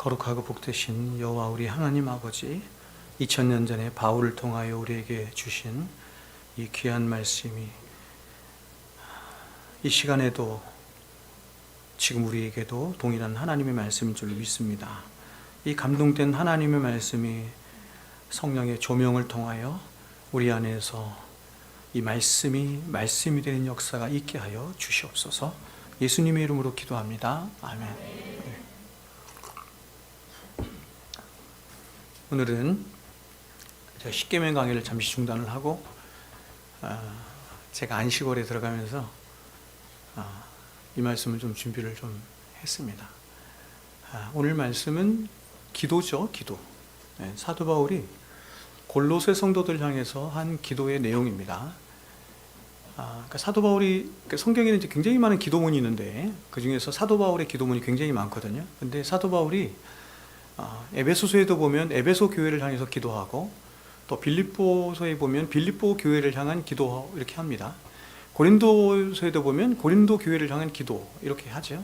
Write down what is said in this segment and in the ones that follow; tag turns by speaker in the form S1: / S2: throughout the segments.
S1: 거룩하고 복되신 여호와 우리 하나님 아버지, 2000년 전에 바울을 통하여 우리에게 주신 이 귀한 말씀이 이 시간에도 지금 우리에게도 동일한 하나님의 말씀인 줄 믿습니다. 이 감동된 하나님의 말씀이 성령의 조명을 통하여 우리 안에서 이 말씀이 되는 역사가 있게 하여 주시옵소서. 예수님의 이름으로 기도합니다. 아멘. 오늘은 제가 십계명 강의를 잠시 중단을 하고 제가 안식월에 들어가면서 이 말씀을 좀 준비를 좀 했습니다. 오늘 말씀은 기도죠. 기도. 사도 바울이 골로새 성도들 향해서 한 기도의 내용입니다. 그러니까 사도 바울이 성경에는 이제 굉장히 많은 기도문이 있는데 그 중에서 사도 바울의 기도문이 굉장히 많거든요. 근데 사도 바울이 에베소서에도 보면 에베소 교회를 향해서 기도하고 또 빌립보서에 보면 빌립보 교회를 향한 기도 이렇게 합니다. 고린도서에도 보면 고린도 교회를 향한 기도 이렇게 하죠.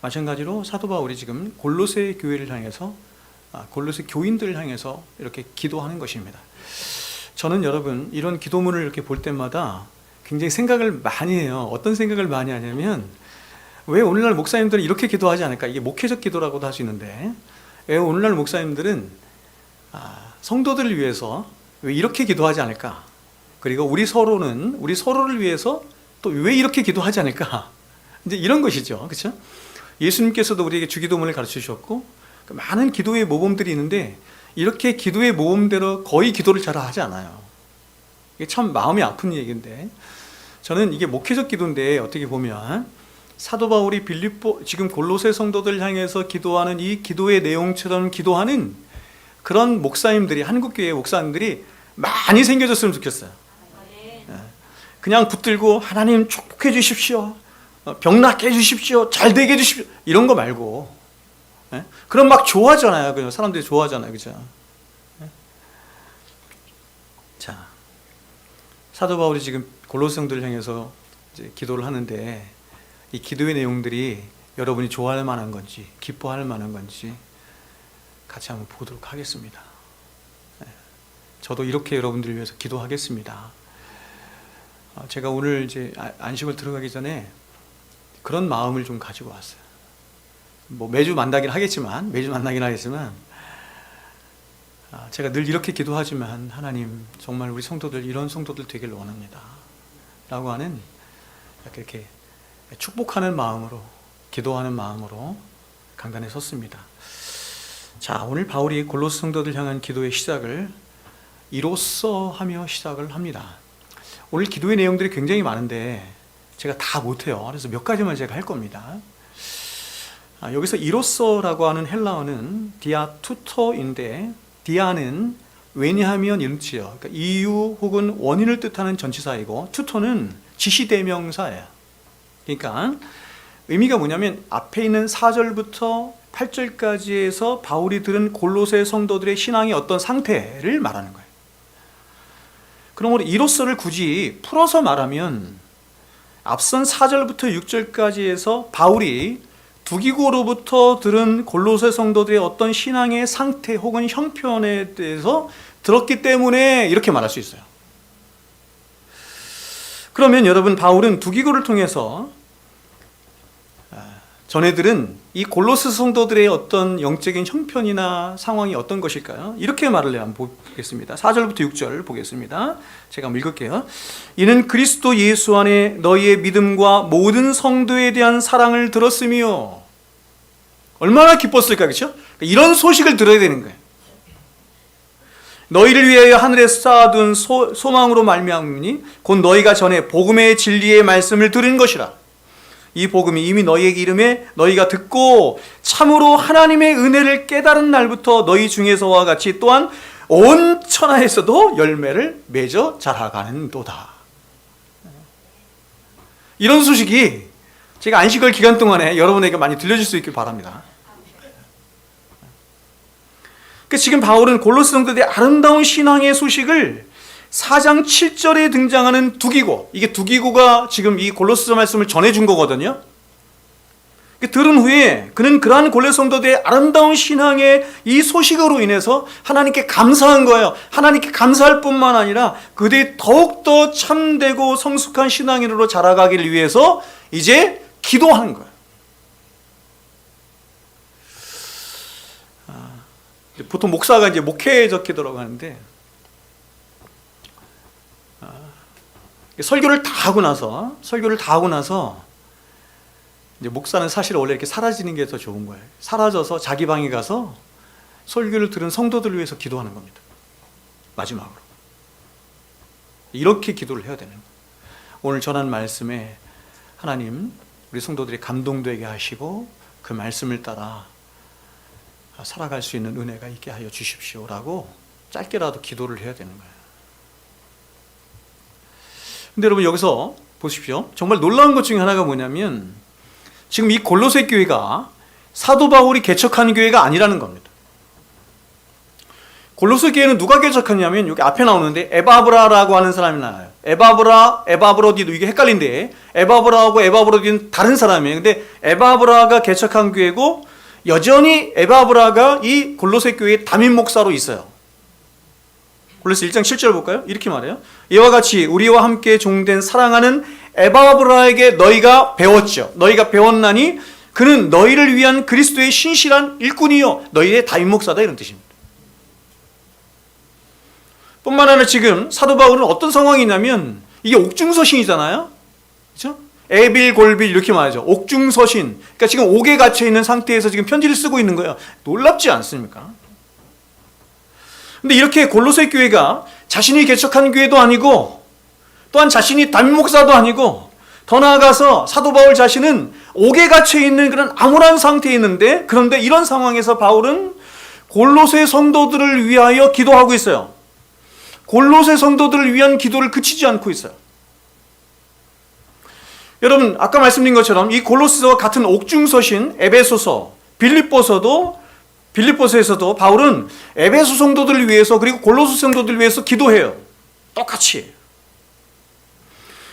S1: 마찬가지로 사도 바울이 지금 골로새 교회를 향해서 골로새 교인들을 향해서 이렇게 기도하는 것입니다. 저는 여러분 이런 기도문을 이렇게 볼 때마다 굉장히 생각을 많이 해요. 어떤 생각을 많이 하냐면 왜 오늘날 목사님들은 이렇게 기도하지 않을까? 이게 목회적 기도라고도 할 수 있는데 왜 오늘날 목사님들은 성도들을 위해서 왜 이렇게 기도하지 않을까? 그리고 우리 서로를 위해서 또 왜 이렇게 기도하지 않을까? 이제 이런 것이죠. 그렇죠? 예수님께서도 우리에게 주기도문을 가르쳐 주셨고 많은 기도의 모범들이 있는데 이렇게 기도의 모범대로 거의 기도를 잘 하지 않아요. 이게 참 마음이 아픈 얘기인데 저는 이게 목회적 기도인데 어떻게 보면 사도 바울이 지금 골로새 성도들 향해서 기도하는 이 기도의 내용처럼 기도하는 그런 목사님들이 한국교회 목사님들이 많이 생겨졌으면 좋겠어요. 그냥 붙들고 하나님 축복해 주십시오, 병 낫게 해 주십시오, 잘 되게 해 주십시오 이런 거 말고 그럼 막 좋아하잖아요. 그냥 사람들이 좋아하잖아요. 그죠? 자, 사도 바울이 지금 골로새 성도들 향해서 이제 기도를 하는데 이 기도의 내용들이 여러분이 좋아할 만한 건지 기뻐할 만한 건지 같이 한번 보도록 하겠습니다. 저도 이렇게 여러분들을 위해서 기도하겠습니다. 제가 오늘 이제 안식을 들어가기 전에 그런 마음을 좀 가지고 왔어요. 뭐 매주 만나긴 하겠지만 제가 늘 이렇게 기도하지만 하나님 정말 우리 성도들 이런 성도들 되길 원합니다 라고 하는 이렇게 축복하는 마음으로 기도하는 마음으로 강단에 섰습니다. 자, 오늘 바울이 골로새 성도들 향한 기도의 시작을 이로써 하며 시작을 합니다. 오늘 기도의 내용들이 굉장히 많은데 제가 다 못해요. 그래서 몇 가지만 제가 할 겁니다. 여기서 이로써라고 하는 헬라어는 디아투토인데 디아는 왜냐하면 이런 뜻이에요. 그러니까 이유 혹은 원인을 뜻하는 전치사이고 투토는 지시대명사예요. 그러니까 의미가 뭐냐면 앞에 있는 4절부터 8절까지에서 바울이 들은 골로새 성도들의 신앙의 어떤 상태를 말하는 거예요. 그러므로 이로써를 굳이 풀어서 말하면 앞선 4절부터 6절까지에서 바울이 두기고로부터 들은 골로새 성도들의 어떤 신앙의 상태 혹은 형편에 대해서 들었기 때문에 이렇게 말할 수 있어요. 그러면 여러분 바울은 두기고를 통해서 전해들은 이 골로새 성도들의 어떤 영적인 형편이나 상황이 어떤 것일까요? 이렇게 말을 한번 보겠습니다. 4절부터 6절 보겠습니다. 제가 한번 읽을게요. 이는 그리스도 예수 안에 너희의 믿음과 모든 성도에 대한 사랑을 들었으며 얼마나 기뻤을까, 그렇죠? 이런 소식을 들어야 되는 거예요. 너희를 위하여 하늘에 쌓아둔 소망으로 말미암으니 곧 너희가 전에 복음의 진리의 말씀을 들은 것이라. 이 복음이 이미 너희에게 이름에 너희가 듣고 참으로 하나님의 은혜를 깨달은 날부터 너희 중에서와 같이 또한 온 천하에서도 열매를 맺어 자라가는도다. 이런 소식이 제가 안식월 기간 동안에 여러분에게 많이 들려줄 수 있길 바랍니다. 지금 바울은 골로새 성도들의 아름다운 신앙의 소식을 4장 7절에 등장하는 두기고, 이게 두기고가 지금 이 골로새 말씀을 전해준 거거든요. 들은 후에 그는 그러한 골로새 성도들의 아름다운 신앙의 이 소식으로 인해서 하나님께 감사한 거예요. 하나님께 감사할 뿐만 아니라 그들이 더욱더 참되고 성숙한 신앙인으로 자라가기를 위해서 이제 기도하는 거예요. 보통 목사가 이제 목회적 기도라고 하는데, 설교를 다 하고 나서 이제 목사는 사실 원래 이렇게 사라지는 게 더 좋은 거예요. 사라져서 자기 방에 가서 설교를 들은 성도들을 위해서 기도하는 겁니다. 마지막으로. 이렇게 기도를 해야 되는 거예요. 오늘 전한 말씀에 하나님, 우리 성도들이 감동되게 하시고 그 말씀을 따라 살아갈 수 있는 은혜가 있게 하여 주십시오라고 짧게라도 기도를 해야 되는 거예요. 근데 여러분 여기서 보십시오. 정말 놀라운 것 중에 하나가 뭐냐면 지금 이 골로새 교회가 사도 바울이 개척한 교회가 아니라는 겁니다. 골로새 교회는 누가 개척했냐면 여기 앞에 나오는데 에바브라라고 하는 사람이 나와요. 에바브로디도 이게 헷갈린데 에바브라하고 에바브로디는 다른 사람이에요. 근데 에바브라가 개척한 교회고 여전히 에바브라가 이 골로새 교회의 담임 목사로 있어요. 골로새 1장 7절 볼까요? 이렇게 말해요. 이와 같이 우리와 함께 종된 사랑하는 에바브라에게 너희가 배웠죠. 너희가 배웠나니 그는 너희를 위한 그리스도의 신실한 일꾼이요 너희의 담임 목사다, 이런 뜻입니다. 뿐만 아니라 지금 사도 바울은 어떤 상황이냐면 이게 옥중서신이잖아요. 그렇죠? 에빌 골빌 이렇게 말하죠. 옥중서신. 그러니까 지금 옥에 갇혀 있는 상태에서 지금 편지를 쓰고 있는 거예요. 놀랍지 않습니까? 근데 이렇게 골로새 교회가 자신이 개척한 교회도 아니고 또한 자신이 담임 목사도 아니고 더 나아가서 사도 바울 자신은 옥에 갇혀 있는 그런 암울한 상태에 있는데, 그런데 이런 상황에서 바울은 골로새 성도들을 위하여 기도하고 있어요. 골로새 성도들을 위한 기도를 그치지 않고 있어요. 여러분 아까 말씀드린 것처럼 이 골로새와 같은 옥중서신 에베소서, 빌립보서에서도 바울은 에베소 성도들을 위해서 그리고 골로새 성도들을 위해서 기도해요. 똑같이.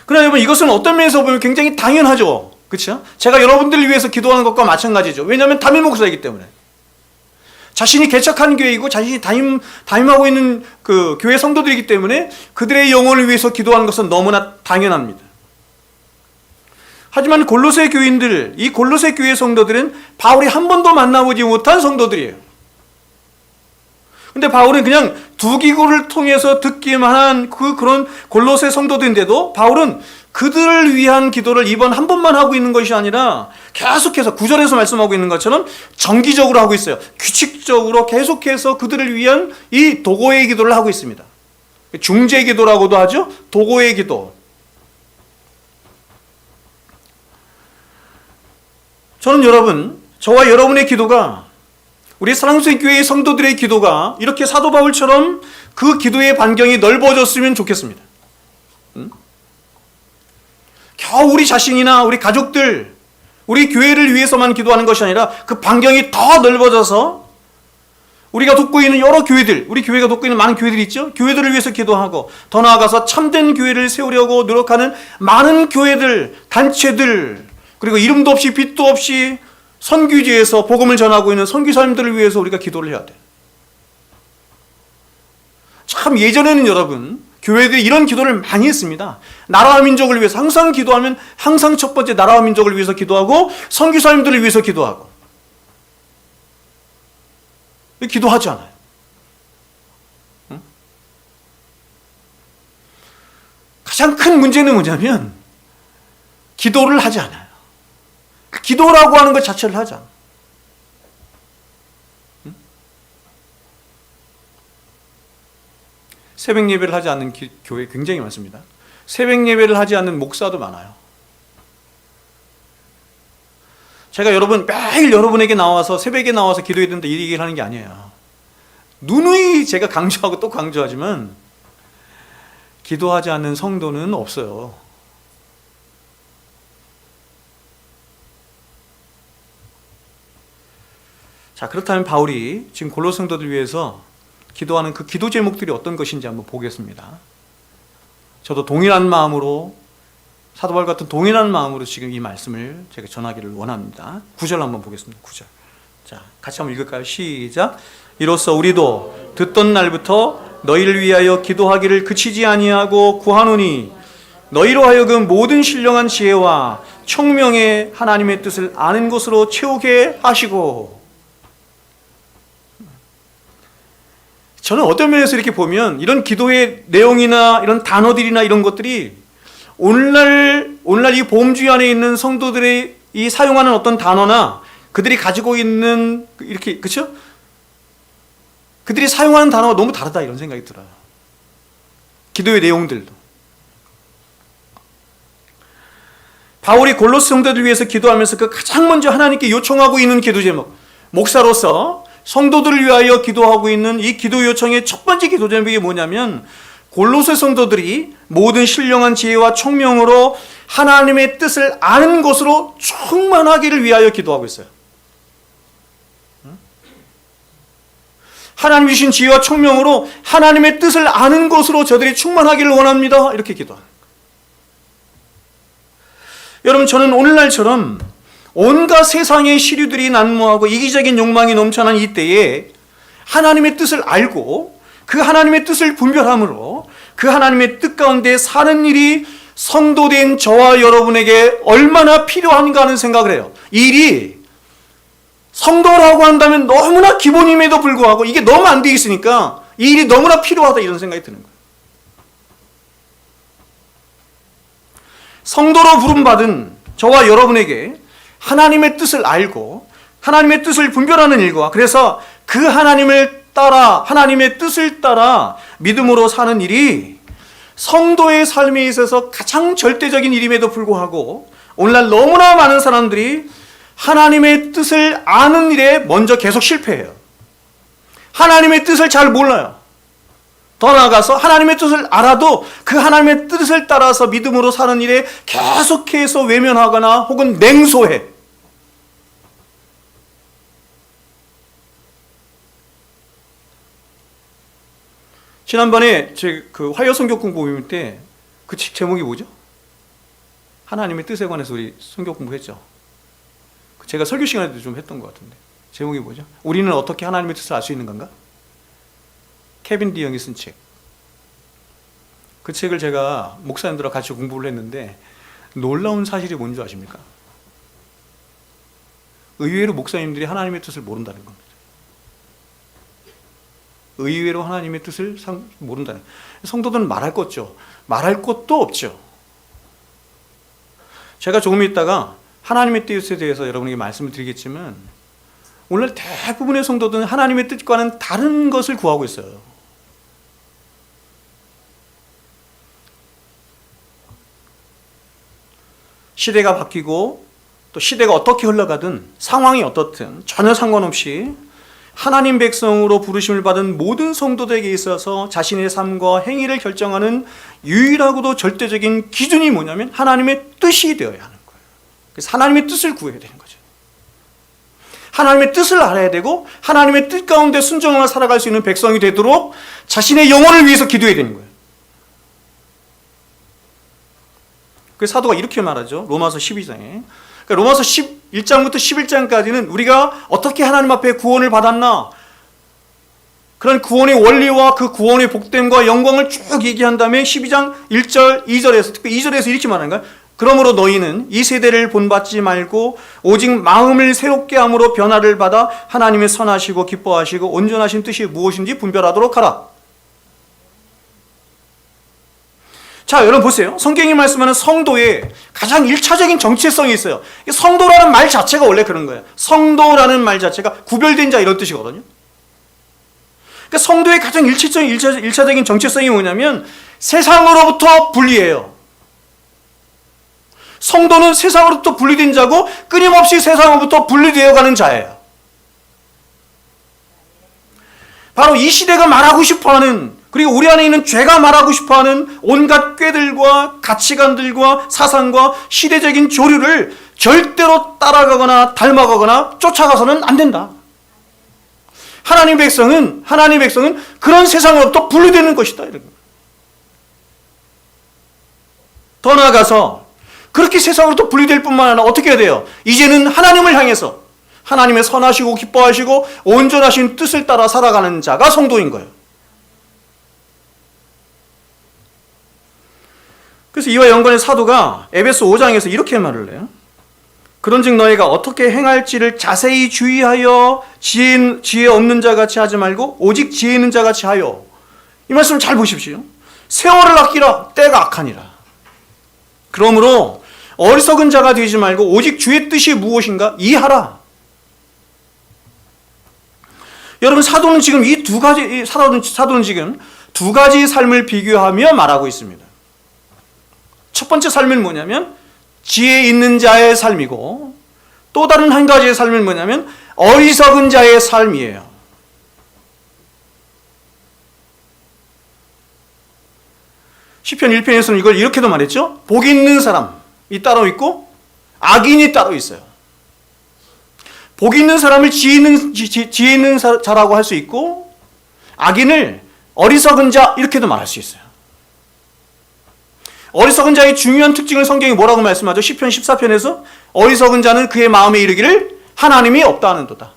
S1: 그러나 여러분 이것은 어떤 면에서 보면 굉장히 당연하죠. 그렇죠? 제가 여러분들을 위해서 기도하는 것과 마찬가지죠. 왜냐하면 담임 목사이기 때문에. 자신이 개척한 교회이고 자신이 담임하고 있는 그 교회 성도들이기 때문에 그들의 영혼을 위해서 기도하는 것은 너무나 당연합니다. 하지만 골로새 교인들, 이 골로새 교회 성도들은 바울이 한 번도 만나보지 못한 성도들이에요. 근데 바울은 그냥 두 기고를 통해서 듣기만 한 그런 골로새 성도들인데도 바울은 그들을 위한 기도를 이번 한 번만 하고 있는 것이 아니라 계속해서 9절에서 말씀하고 있는 것처럼 정기적으로 하고 있어요. 규칙적으로 계속해서 그들을 위한 이 도고의 기도를 하고 있습니다. 중재 기도라고도 하죠. 도고의 기도. 저는 저와 여러분의 기도가, 우리 사랑스러운 교회의 성도들의 기도가 이렇게 사도 바울처럼 그 기도의 반경이 넓어졌으면 좋겠습니다. 겨우 우리 자신이나 우리 가족들, 우리 교회를 위해서만 기도하는 것이 아니라 그 반경이 더 넓어져서 우리가 돕고 있는 여러 교회들, 우리 교회가 돕고 있는 많은 교회들이 있죠. 교회들을 위해서 기도하고 더 나아가서 참된 교회를 세우려고 노력하는 많은 교회들, 단체들, 그리고 이름도 없이 빛도 없이 선교지에서 복음을 전하고 있는 선교사님들을 위해서 우리가 기도를 해야 돼요. 참 예전에는 여러분 교회들이 이런 기도를 많이 했습니다. 나라와 민족을 위해서 항상 기도하면 항상 첫 번째 나라와 민족을 위해서 기도하고 선교사님들을 위해서 기도하고. 기도하지 않아요. 응? 가장 큰 문제는 뭐냐면 기도를 하지 않아요. 기도라고 하는 것 자체를 하지 않아요. 응? 새벽 예배를 하지 않는 교회 굉장히 많습니다. 새벽 예배를 하지 않는 목사도 많아요. 제가 매일 여러분에게 나와서 새벽에 나와서 기도해야 된다 이 얘기를 하는 게 아니에요. 누누이 제가 강조하고 또 강조하지만 기도하지 않는 성도는 없어요. 자, 그렇다면 바울이 지금 골로새 성도들 위해서 기도하는 그 기도 제목들이 어떤 것인지 한번 보겠습니다. 저도 동일한 마음으로 사도 바울 같은 동일한 마음으로 지금 이 말씀을 제가 전하기를 원합니다. 9절 한번 보겠습니다. 9절. 자, 같이 한번 읽을까요? 시작. 이로써 우리도 듣던 날부터 너희를 위하여 기도하기를 그치지 아니하고 구하노니 너희로 하여금 모든 신령한 지혜와 청명의 하나님의 뜻을 아는 것으로 채우게 하시고. 저는 어떤 면에서 이렇게 보면 이런 기도의 내용이나 이런 단어들이나 이런 것들이 오늘날 이 보험주의 안에 있는 성도들이 이 사용하는 어떤 단어나 그들이 가지고 있는 이렇게, 그렇죠? 그들이 사용하는 단어가 너무 다르다 이런 생각이 들어요. 기도의 내용들도. 바울이 골로새 성도들 위해서 기도하면서 그 가장 먼저 하나님께 요청하고 있는 기도 제목, 목사로서 성도들을 위하여 기도하고 있는 이 기도 요청의 첫 번째 기도 제목이 뭐냐면 골로새 성도들이 모든 신령한 지혜와 총명으로 하나님의 뜻을 아는 것으로 충만하기를 위하여 기도하고 있어요. 하나님 주신 지혜와 총명으로 하나님의 뜻을 아는 것으로 저들이 충만하기를 원합니다. 이렇게 기도하는 거예요. 여러분, 저는 오늘날처럼 온갖 세상의 시류들이 난무하고 이기적인 욕망이 넘쳐난 이때에 하나님의 뜻을 알고 그 하나님의 뜻을 분별함으로 그 하나님의 뜻 가운데 사는 일이 성도된 저와 여러분에게 얼마나 필요한가 하는 생각을 해요. 이 일이 성도라고 한다면 너무나 기본임에도 불구하고 이게 너무 안 돼 있으니까 이 일이 너무나 필요하다 이런 생각이 드는 거예요. 성도로 부름받은 저와 여러분에게 하나님의 뜻을 알고 하나님의 뜻을 분별하는 일과 그래서 그 하나님을 따라 하나님의 뜻을 따라 믿음으로 사는 일이 성도의 삶에 있어서 가장 절대적인 일임에도 불구하고 오늘날 너무나 많은 사람들이 하나님의 뜻을 아는 일에 먼저 계속 실패해요. 하나님의 뜻을 잘 몰라요. 더 나아가서 하나님의 뜻을 알아도 그 하나님의 뜻을 따라서 믿음으로 사는 일에 계속해서 외면하거나 혹은 냉소해. 지난번에 제 그 화요 성경 공부 모임 때 그 책 제목이 뭐죠? 하나님의 뜻에 관해서 우리 성경 공부했죠. 제가 설교 시간에도 좀 했던 것 같은데 제목이 뭐죠? 우리는 어떻게 하나님의 뜻을 알 수 있는 건가? 케빈 디영이 쓴 책. 그 책을 제가 목사님들과 같이 공부를 했는데 놀라운 사실이 뭔지 아십니까? 의외로 목사님들이 하나님의 뜻을 모른다는 겁니다. 의외로 하나님의 뜻을 모른다는. 성도들은 말할 것 없죠. 말할 것도 없죠. 제가 조금 있다가 하나님의 뜻에 대해서 여러분에게 말씀을 드리겠지만 오늘 대부분의 성도들은 하나님의 뜻과는 다른 것을 구하고 있어요. 시대가 바뀌고 또 시대가 어떻게 흘러가든 상황이 어떻든 전혀 상관없이 하나님 백성으로 부르심을 받은 모든 성도들에게 있어서 자신의 삶과 행위를 결정하는 유일하고도 절대적인 기준이 뭐냐면 하나님의 뜻이 되어야 하는 거예요. 그래서 하나님의 뜻을 구해야 되는 거죠. 하나님의 뜻을 알아야 되고 하나님의 뜻 가운데 순종하며 살아갈 수 있는 백성이 되도록 자신의 영혼을 위해서 기도해야 되는 거예요. 그 사도가 이렇게 말하죠. 로마서 12장에. 그러니까 로마서 11장부터 11장까지는 우리가 어떻게 하나님 앞에 구원을 받았나 그런 구원의 원리와 그 구원의 복됨과 영광을 쭉 얘기한 다음에 12장 1절 2절에서 특히 2절에서 이렇게 말하는 거예요. 그러므로 너희는 이 세대를 본받지 말고 오직 마음을 새롭게 함으로 변화를 받아 하나님의 선하시고 기뻐하시고 온전하신 뜻이 무엇인지 분별하도록 하라. 자, 여러분 보세요. 성경이 말씀하는 성도의 가장 1차적인 정체성이 있어요. 성도라는 말 자체가 원래 그런 거예요. 성도라는 말 자체가 구별된 자 이런 뜻이거든요. 그러니까 성도의 가장 1차적인 정체성이 뭐냐면 세상으로부터 분리해요. 성도는 세상으로부터 분리된 자고 끊임없이 세상으로부터 분리되어 가는 자예요. 바로 이 시대가 말하고 싶어하는 그리고 우리 안에 있는 죄가 말하고 싶어하는 온갖 꾀들과 가치관들과 사상과 시대적인 조류를 절대로 따라가거나 닮아가거나 쫓아가서는 안 된다. 하나님의 백성은 그런 세상으로부터 분리되는 것이다. 이런 더 나아가서 그렇게 세상으로부터 분리될 뿐만 아니라 어떻게 해야 돼요? 이제는 하나님을 향해서 하나님의 선하시고 기뻐하시고 온전하신 뜻을 따라 살아가는 자가 성도인 거예요. 그래서 이와 연관해 사도가 에베소 5장에서 이렇게 말을 해요. 그런즉 너희가 어떻게 행할지를 자세히 주의하여 지혜 없는 자같이 하지 말고 오직 지혜 있는 자같이 하여. 이 말씀을 잘 보십시오. 세월을 아끼라 때가 악하니라. 그러므로 어리석은 자가 되지 말고 오직 주의 뜻이 무엇인가 이해하라. 여러분 사도는 지금 이 두 가지 사도는 지금 두 가지 삶을 비교하며 말하고 있습니다. 첫 번째 삶은 뭐냐면 지혜 있는 자의 삶이고 또 다른 한 가지의 삶은 뭐냐면 어리석은 자의 삶이에요. 시편 1편에서는 이걸 이렇게도 말했죠. 복 있는 사람이 따로 있고 악인이 따로 있어요. 복 있는 사람을 지혜 있는 자라고 할 수 있고 악인을 어리석은 자 이렇게도 말할 수 있어요. 어리석은 자의 중요한 특징을 성경이 뭐라고 말씀하죠? 시편 14편에서 어리석은 자는 그의 마음에 이르기를 하나님이 없다 하는도다.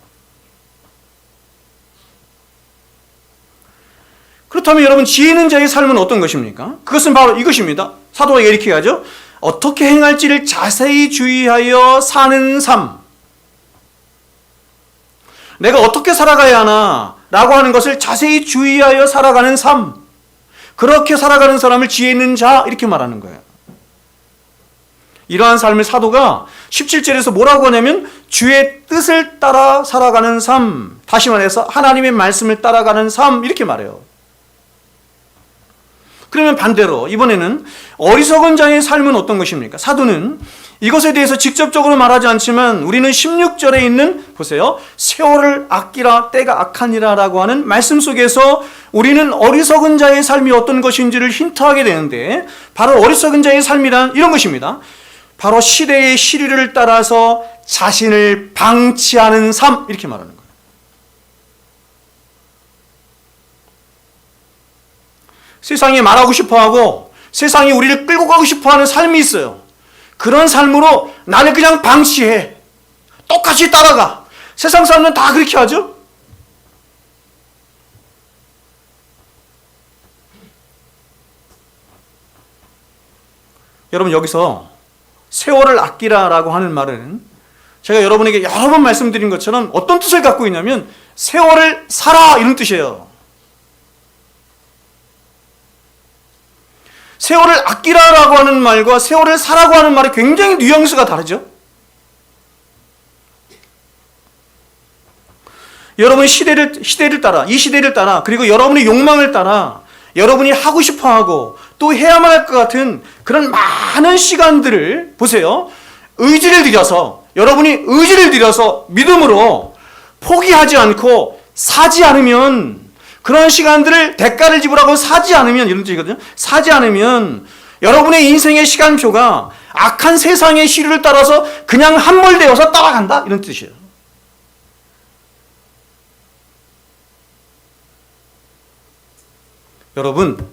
S1: 그렇다면 여러분 지혜 있는 자의 삶은 어떤 것입니까? 그것은 바로 이것입니다. 사도가 이렇게 하죠. 어떻게 행할지를 자세히 주의하여 사는 삶. 내가 어떻게 살아가야 하나 라고 하는 것을 자세히 주의하여 살아가는 삶. 그렇게 살아가는 사람을 지혜 있는 자 이렇게 말하는 거예요. 이러한 삶을 사도가 17절에서 뭐라고 하냐면 주의 뜻을 따라 살아가는 삶. 다시 말해서 하나님의 말씀을 따라가는 삶 이렇게 말해요. 그러면 반대로 이번에는 어리석은 자의 삶은 어떤 것입니까? 사도는 이것에 대해서 직접적으로 말하지 않지만 우리는 16절에 있는 보세요. 세월을 아끼라 때가 악하니라 라고 하는 말씀 속에서 우리는 어리석은 자의 삶이 어떤 것인지를 힌트하게 되는데 바로 어리석은 자의 삶이란 이런 것입니다. 바로 시대의 시류를 따라서 자신을 방치하는 삶 이렇게 말하는 거예요. 세상이 말하고 싶어하고 세상이 우리를 끌고 가고 싶어하는 삶이 있어요. 그런 삶으로 나를 그냥 방치해. 똑같이 따라가. 세상 사람은 다 그렇게 하죠? 여러분 여기서 세월을 아끼라라고 하는 말은 제가 여러분에게 여러 번 말씀드린 것처럼 어떤 뜻을 갖고 있냐면 세월을 살아 이런 뜻이에요. 세월을 아끼라라고 하는 말과 세월을 사라고 하는 말이 굉장히 뉘앙스가 다르죠. 여러분의 시대를 따라 이 시대를 따라 그리고 여러분의 욕망을 따라 여러분이 하고 싶어하고 또 해야만 할 것 같은 그런 많은 시간들을 보세요. 여러분이 의지를 들여서 믿음으로 포기하지 않고 사지 않으면 그런 시간들을 대가를 지불하고 사지 않으면 이런 뜻이거든요. 사지 않으면 여러분의 인생의 시간표가 악한 세상의 시류를 따라서 그냥 함몰되어서 따라간다 이런 뜻이에요. 여러분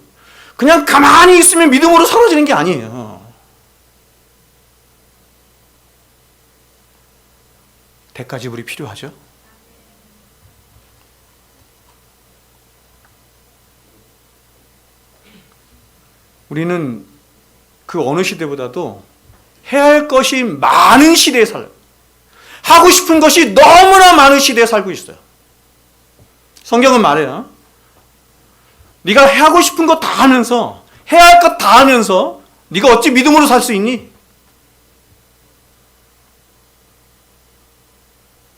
S1: 그냥 가만히 있으면 믿음으로 사라지는 게 아니에요. 대가 지불이 필요하죠. 우리는 그 어느 시대보다도 해야 할 것이 많은 시대에 살아요. 하고 싶은 것이 너무나 많은 시대에 살고 있어요. 성경은 말해요. 네가 하고 싶은 거 다 하면서 해야 할 것 다 하면서 네가 어찌 믿음으로 살 수 있니?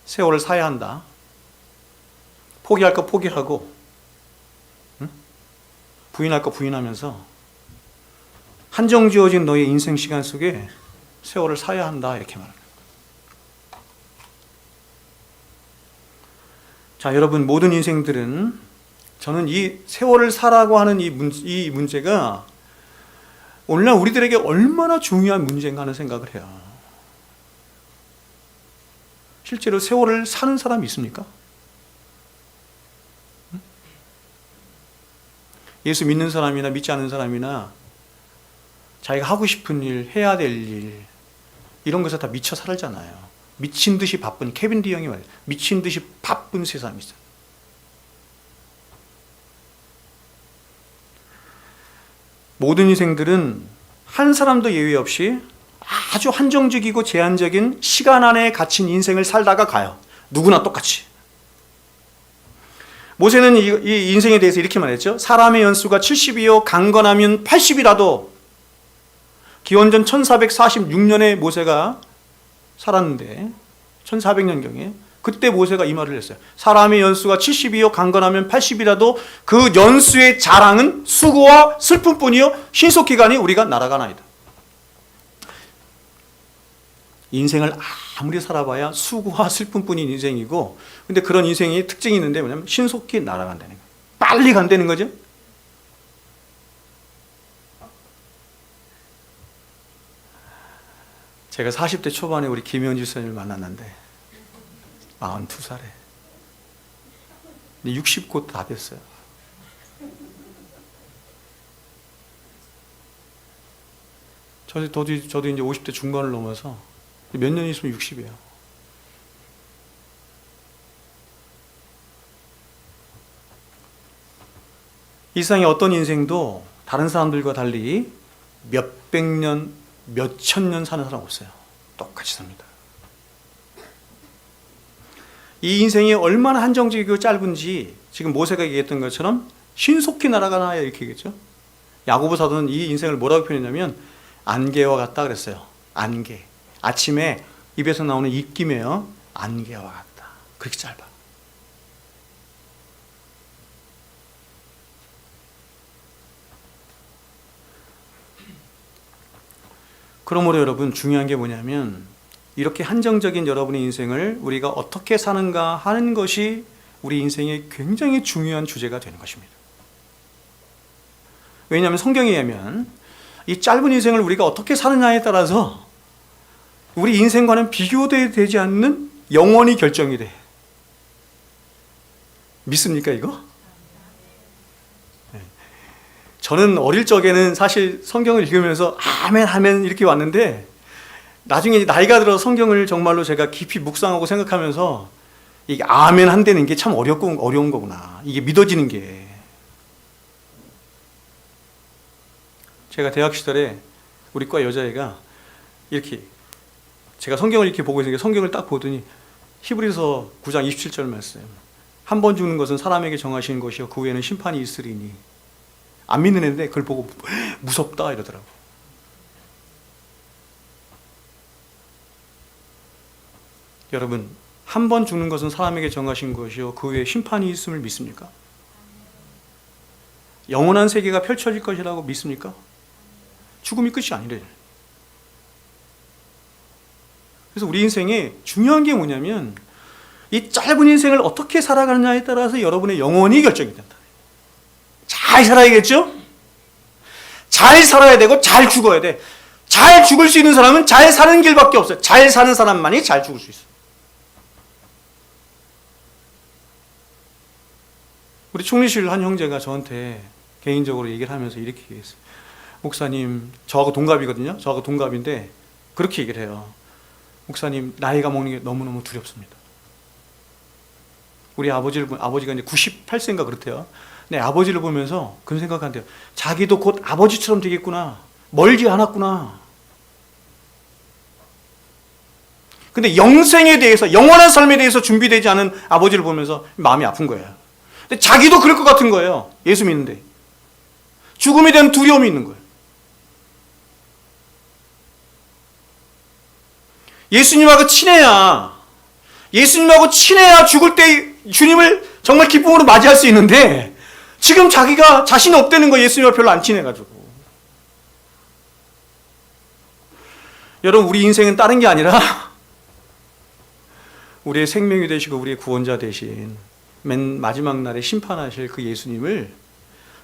S1: 세월을 사야 한다. 포기할 거 포기하고 부인할 거 부인하면서 한정 지어진 너의 인생 시간 속에 세월을 사야 한다 이렇게 말합니다. 자, 여러분 모든 인생들은 저는 이 세월을 사라고 하는 이 문제가 오늘날 우리들에게 얼마나 중요한 문제인가 하는 생각을 해요. 실제로 세월을 사는 사람이 있습니까? 예수 믿는 사람이나 믿지 않는 사람이나 자기가 하고 싶은 일, 해야 될 일, 이런 것에 다 미쳐 살잖아요. 미친 듯이 바쁜, 케빈 디영이 말해요. 미친 듯이 바쁜 세상이 있어요. 모든 인생들은 한 사람도 예외 없이 아주 한정적이고 제한적인 시간 안에 갇힌 인생을 살다가 가요. 누구나 똑같이. 모세는 이 인생에 대해서 이렇게 말했죠. 사람의 연수가 70이요 강건하면 80이라도. 기원전 1446년에 모세가 살았는데 1400년경에 그때 모세가 이 말을 했어요. 사람의 연수가 70이요 강건하면 80이라도 그 연수의 자랑은 수고와 슬픔뿐이요 신속히 가니 우리가 날아가나이다. 인생을 아무리 살아봐야 수고와 슬픔뿐인 인생이고, 근데 그런 인생이 특징이 있는데 뭐냐면 신속히 날아간다는 거예요. 빨리 간다는 거죠. 제가 40대 초반에 우리 김현주 선생님을 만났는데 42살에 60 곧 다 됐어요. 저도 이제 50대 중반을 넘어서 몇 년 있으면 60이에요. 이 세상에 어떤 인생도 다른 사람들과 달리 몇백 년, 몇천 년 사는 사람 없어요. 똑같이 삽니다. 이 인생이 얼마나 한정적이고 짧은지 지금 모세가 얘기했던 것처럼 신속히 날아가나 이렇게 얘기했죠. 야고보 사도는 이 인생을 뭐라고 표현했냐면 안개와 같다 그랬어요. 안개. 아침에 입에서 나오는 입김이에요. 안개와 같다. 그렇게 짧아. 그러므로 여러분 중요한 게 뭐냐면 이렇게 한정적인 여러분의 인생을 우리가 어떻게 사는가 하는 것이 우리 인생의 굉장히 중요한 주제가 되는 것입니다. 왜냐하면 성경에 의하면 이 짧은 인생을 우리가 어떻게 사느냐에 따라서 우리 인생과는 비교되지 않는 영원히 결정이 돼. 믿습니까 이거? 저는 어릴 적에는 사실 성경을 읽으면서 아멘 아멘 이렇게 왔는데 나중에 나이가 들어 성경을 정말로 제가 깊이 묵상하고 생각하면서 이게 아멘 한다는 게 참 어려운 거구나. 이게 믿어지는 게. 제가 대학 시절에 우리 과 여자애가 이렇게 제가 성경을 이렇게 보고 있으니까 성경을 딱 보더니 히브리서 9장 27절 말씀. 한 번 죽는 것은 사람에게 정하신 것이요 그 후에는 심판이 있으리니. 안 믿는 애인데 그걸 보고 무섭다 이러더라고. 여러분, 한 번 죽는 것은 사람에게 정하신 것이요 그 후에 심판이 있음을 믿습니까? 영원한 세계가 펼쳐질 것이라고 믿습니까? 죽음이 끝이 아니래. 그래서 우리 인생에 중요한 게 뭐냐면 이 짧은 인생을 어떻게 살아가느냐에 따라서 여러분의 영혼이 결정이 된다. 잘 살아야겠죠? 잘 살아야 되고 잘 죽어야 돼. 잘 죽을 수 있는 사람은 잘 사는 길밖에 없어요. 잘 사는 사람만이 잘 죽을 수 있어요. 우리 총리실 한 형제가 저한테 개인적으로 얘기를 하면서 이렇게 얘기했어요. 목사님, 저하고 동갑이거든요. 저하고 동갑인데 그렇게 얘기를 해요. 목사님, 나이가 먹는 게 너무너무 두렵습니다. 우리 아버지가 이제 98세인가 그렇대요. 네, 아버지를 보면서 그런 생각한대요. 자기도 곧 아버지처럼 되겠구나. 멀지 않았구나. 근데 영생에 대해서, 영원한 삶에 대해서 준비되지 않은 아버지를 보면서 마음이 아픈 거예요. 근데 자기도 그럴 것 같은 거예요. 예수 믿는데. 죽음에 대한 두려움이 있는 거예요. 예수님하고 친해야 죽을 때 주님을 정말 기쁨으로 맞이할 수 있는데 지금 자기가 자신이 없다는 거 예수님과 별로 안 친해가지고. 여러분, 우리 인생은 다른 게 아니라 우리의 생명이 되시고 우리의 구원자 되신 맨 마지막 날에 심판하실 그 예수님을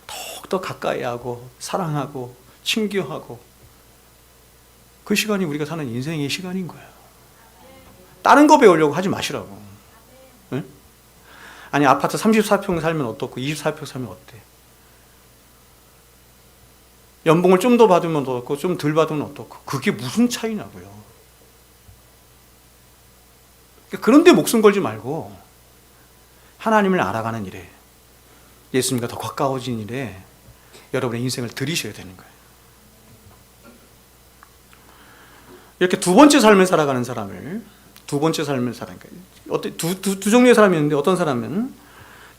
S1: 더욱더 가까이 하고 사랑하고 친교하고 그 시간이 우리가 사는 인생의 시간인 거예요. 다른 거 배우려고 하지 마시라고. 응? 아니 아파트 34평 살면 어떻고 24평 살면 어때? 연봉을 좀 더 받으면 어떻고 좀 덜 받으면 어떻고 그게 무슨 차이냐고요. 그런데 목숨 걸지 말고 하나님을 알아가는 일에, 예수님과 더 가까워진 일에 여러분의 인생을 들이셔야 되는 거예요. 이렇게 두 번째 삶을 살아가는 사람을, 두 번째 삶을 살아가는 거예요. 두 종류의 사람이 있는데, 어떤 사람은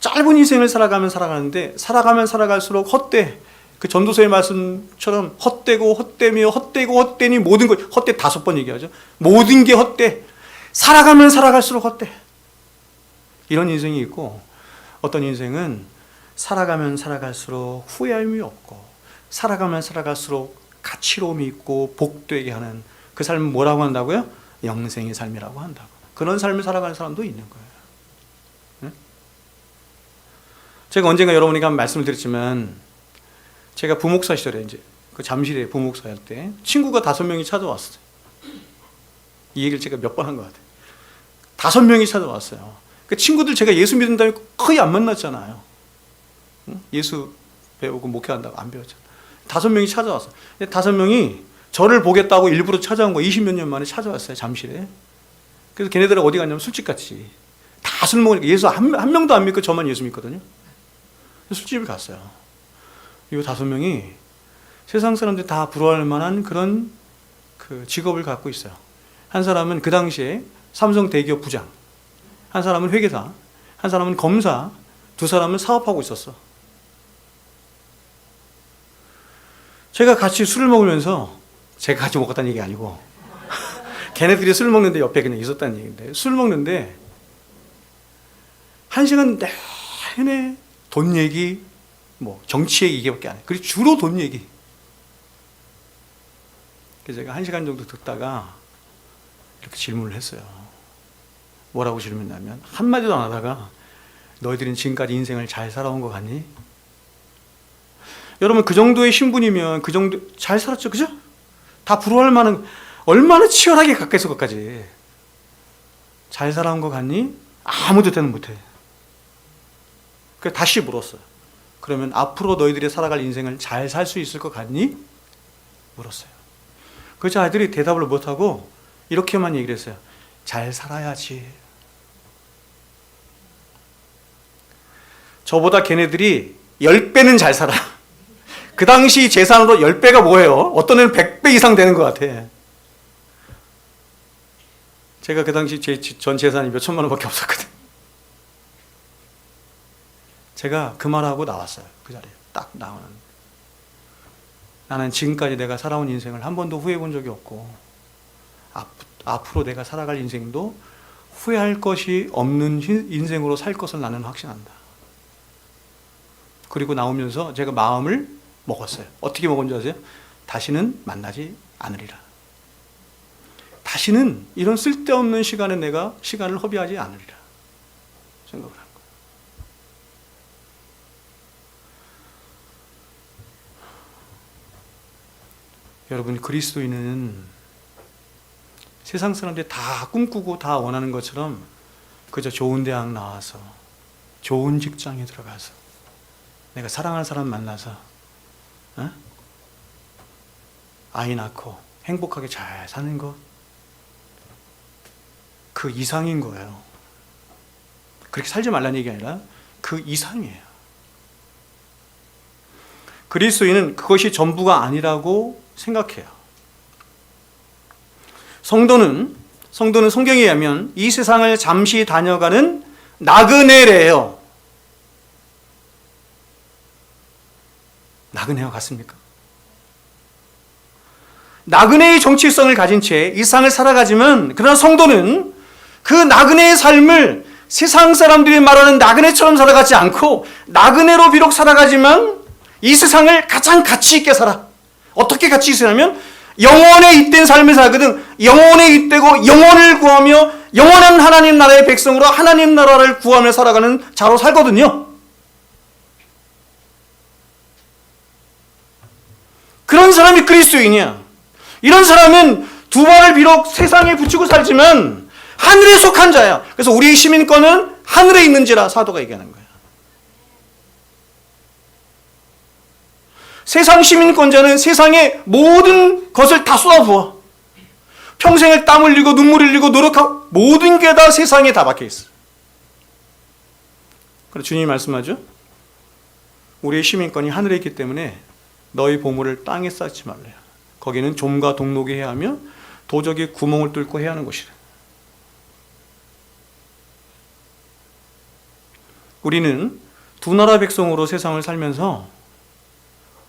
S1: 짧은 인생을 살아가는데 살아가면 살아갈수록 헛돼, 그 전도서의 말씀처럼 헛되고 헛되며 헛되고 헛되니 모든 것, 헛돼 5번 얘기하죠. 모든 게 헛돼. 살아가면 살아갈수록 헛돼. 이런 인생이 있고, 어떤 인생은 살아가면 살아갈수록 후회함이 없고, 살아가면 살아갈수록 가치로움이 있고 복되게 하는 그 삶은 뭐라고 한다고요? 영생의 삶이라고 한다고. 그런 삶을 살아가는 사람도 있는 거예요. 네? 제가 언젠가 여러분에게 한 말씀을 드렸지만, 제가 부목사 시절에 이제 그 잠실에 부목사 할 때 친구가 5명이 찾아왔어요. 이 얘기를 제가 몇 번 한 것 같아요. 5명이 찾아왔어요. 그 친구들 제가 예수 믿은 다음에 거의 안 만났잖아요. 예수 배우고 목회한다고 안 배웠잖아요. 5명이 찾아왔어요. 5명이 저를 보겠다고 일부러 찾아온 거 20몇 년 만에 찾아왔어요. 잠실에. 그래서 걔네들은 어디 갔냐면 술집같이 다 술 먹으니까 예수 한 명도 안 믿고 저만 예수 믿거든요. 술집을 갔어요. 이 5명이 세상 사람들이 다 부러워할 만한 그런 그 직업을 갖고 있어요. 한 사람은 그 당시에 삼성 대기업 부장, 한 사람은 회계사, 한 사람은 검사, 2사람은 사업하고 있었어. 제가 같이 술을 먹으면서, 제가 같이 먹었다는 얘기 아니고 걔네들이 술 먹는데 옆에 그냥 있었다는 얘기인데, 술 먹는데 1시간 내내 돈 얘기, 뭐 정치 얘기 이게밖에 안 해. 그리고 주로 돈 얘기. 그래서 제가 1시간 정도 듣다가 이렇게 질문을 했어요. 뭐라고 질문했냐면, 한마디도 안 하다가 너희들은 지금까지 인생을 잘 살아온 것 같니? 여러분, 그 정도의 신분이면 그 정도 잘 살았죠, 그죠? 다 부러워할 만한, 얼마나 치열하게 가까이서 것까지 잘 살아온 것 같니? 아무 대답은 못해. 그래서 다시 물었어요. 그러면 앞으로 너희들이 살아갈 인생을 잘 살 수 있을 것 같니? 물었어요. 그래서 아이들이 대답을 못하고 이렇게만 얘기를 했어요. 잘 살아야지. 저보다 걔네들이 10배는 잘 살아. 그 당시 재산으로 10배가 뭐예요? 어떤 애는 100배 이상 되는 것 같아. 제가 그 당시 제 전 재산이 몇 천만 원밖에 없었거든. 제가 그 말하고 나왔어요. 그 자리에 딱 나오는. 나는 지금까지 내가 살아온 인생을 한 번도 후회해 본 적이 없고, 앞으로 내가 살아갈 인생도 후회할 것이 없는 인생으로 살 것을 나는 확신한다. 그리고 나오면서 제가 마음을 먹었어요. 어떻게 먹은 줄 아세요? 다시는 만나지 않으리라. 다시는 이런 쓸데없는 시간에 내가 시간을 허비하지 않으리라 생각을 한 거예요. 여러분, 그리스도인은 세상 사람들이 다 꿈꾸고 다 원하는 것처럼 그저 좋은 대학 나와서 좋은 직장에 들어가서 내가 사랑하는 사람 만나서 아이 낳고 행복하게 잘 사는 것, 그 이상인 거예요. 그렇게 살지 말라는 얘기 아니라 그 이상이에요. 그리스도인은 그것이 전부가 아니라고 생각해요. 성도는 성경에 의하면 이 세상을 잠시 다녀가는 나그네래요. 나그네와 같습니까? 나그네의 정체성을 가진 채 이 세상을 살아가지만, 그러나 성도는 그 나그네의 삶을 세상 사람들이 말하는 나그네처럼 살아가지 않고, 나그네로 비록 살아가지만 이 세상을 가장 가치 있게 살아. 어떻게 가치 있게 살냐면 영혼에 잇된 삶을 살거든. 영혼에 잇대고 영혼을 구하며 영원한 하나님 나라의 백성으로 하나님 나라를 구하며 살아가는 자로 살거든요. 그런 사람이 그리스도인이야. 이런 사람은 두 발을 비록 세상에 붙이고 살지만 하늘에 속한 자야. 그래서 우리의 시민권은 하늘에 있는지라 사도가 얘기하는 거야. 세상 시민권자는 세상의 모든 것을 다 쏟아부어. 평생을 땀 흘리고 눈물 흘리고 노력하고 모든 게 다 세상에 다 박혀 있어. 그래서 주님이 말씀하죠. 우리의 시민권이 하늘에 있기 때문에 너희 보물을 땅에 쌓지 말래요. 거기는 좀과 동록이 해야 하며 도적이 구멍을 뚫고 해야 하는 곳이래. 우리는 두 나라 백성으로 세상을 살면서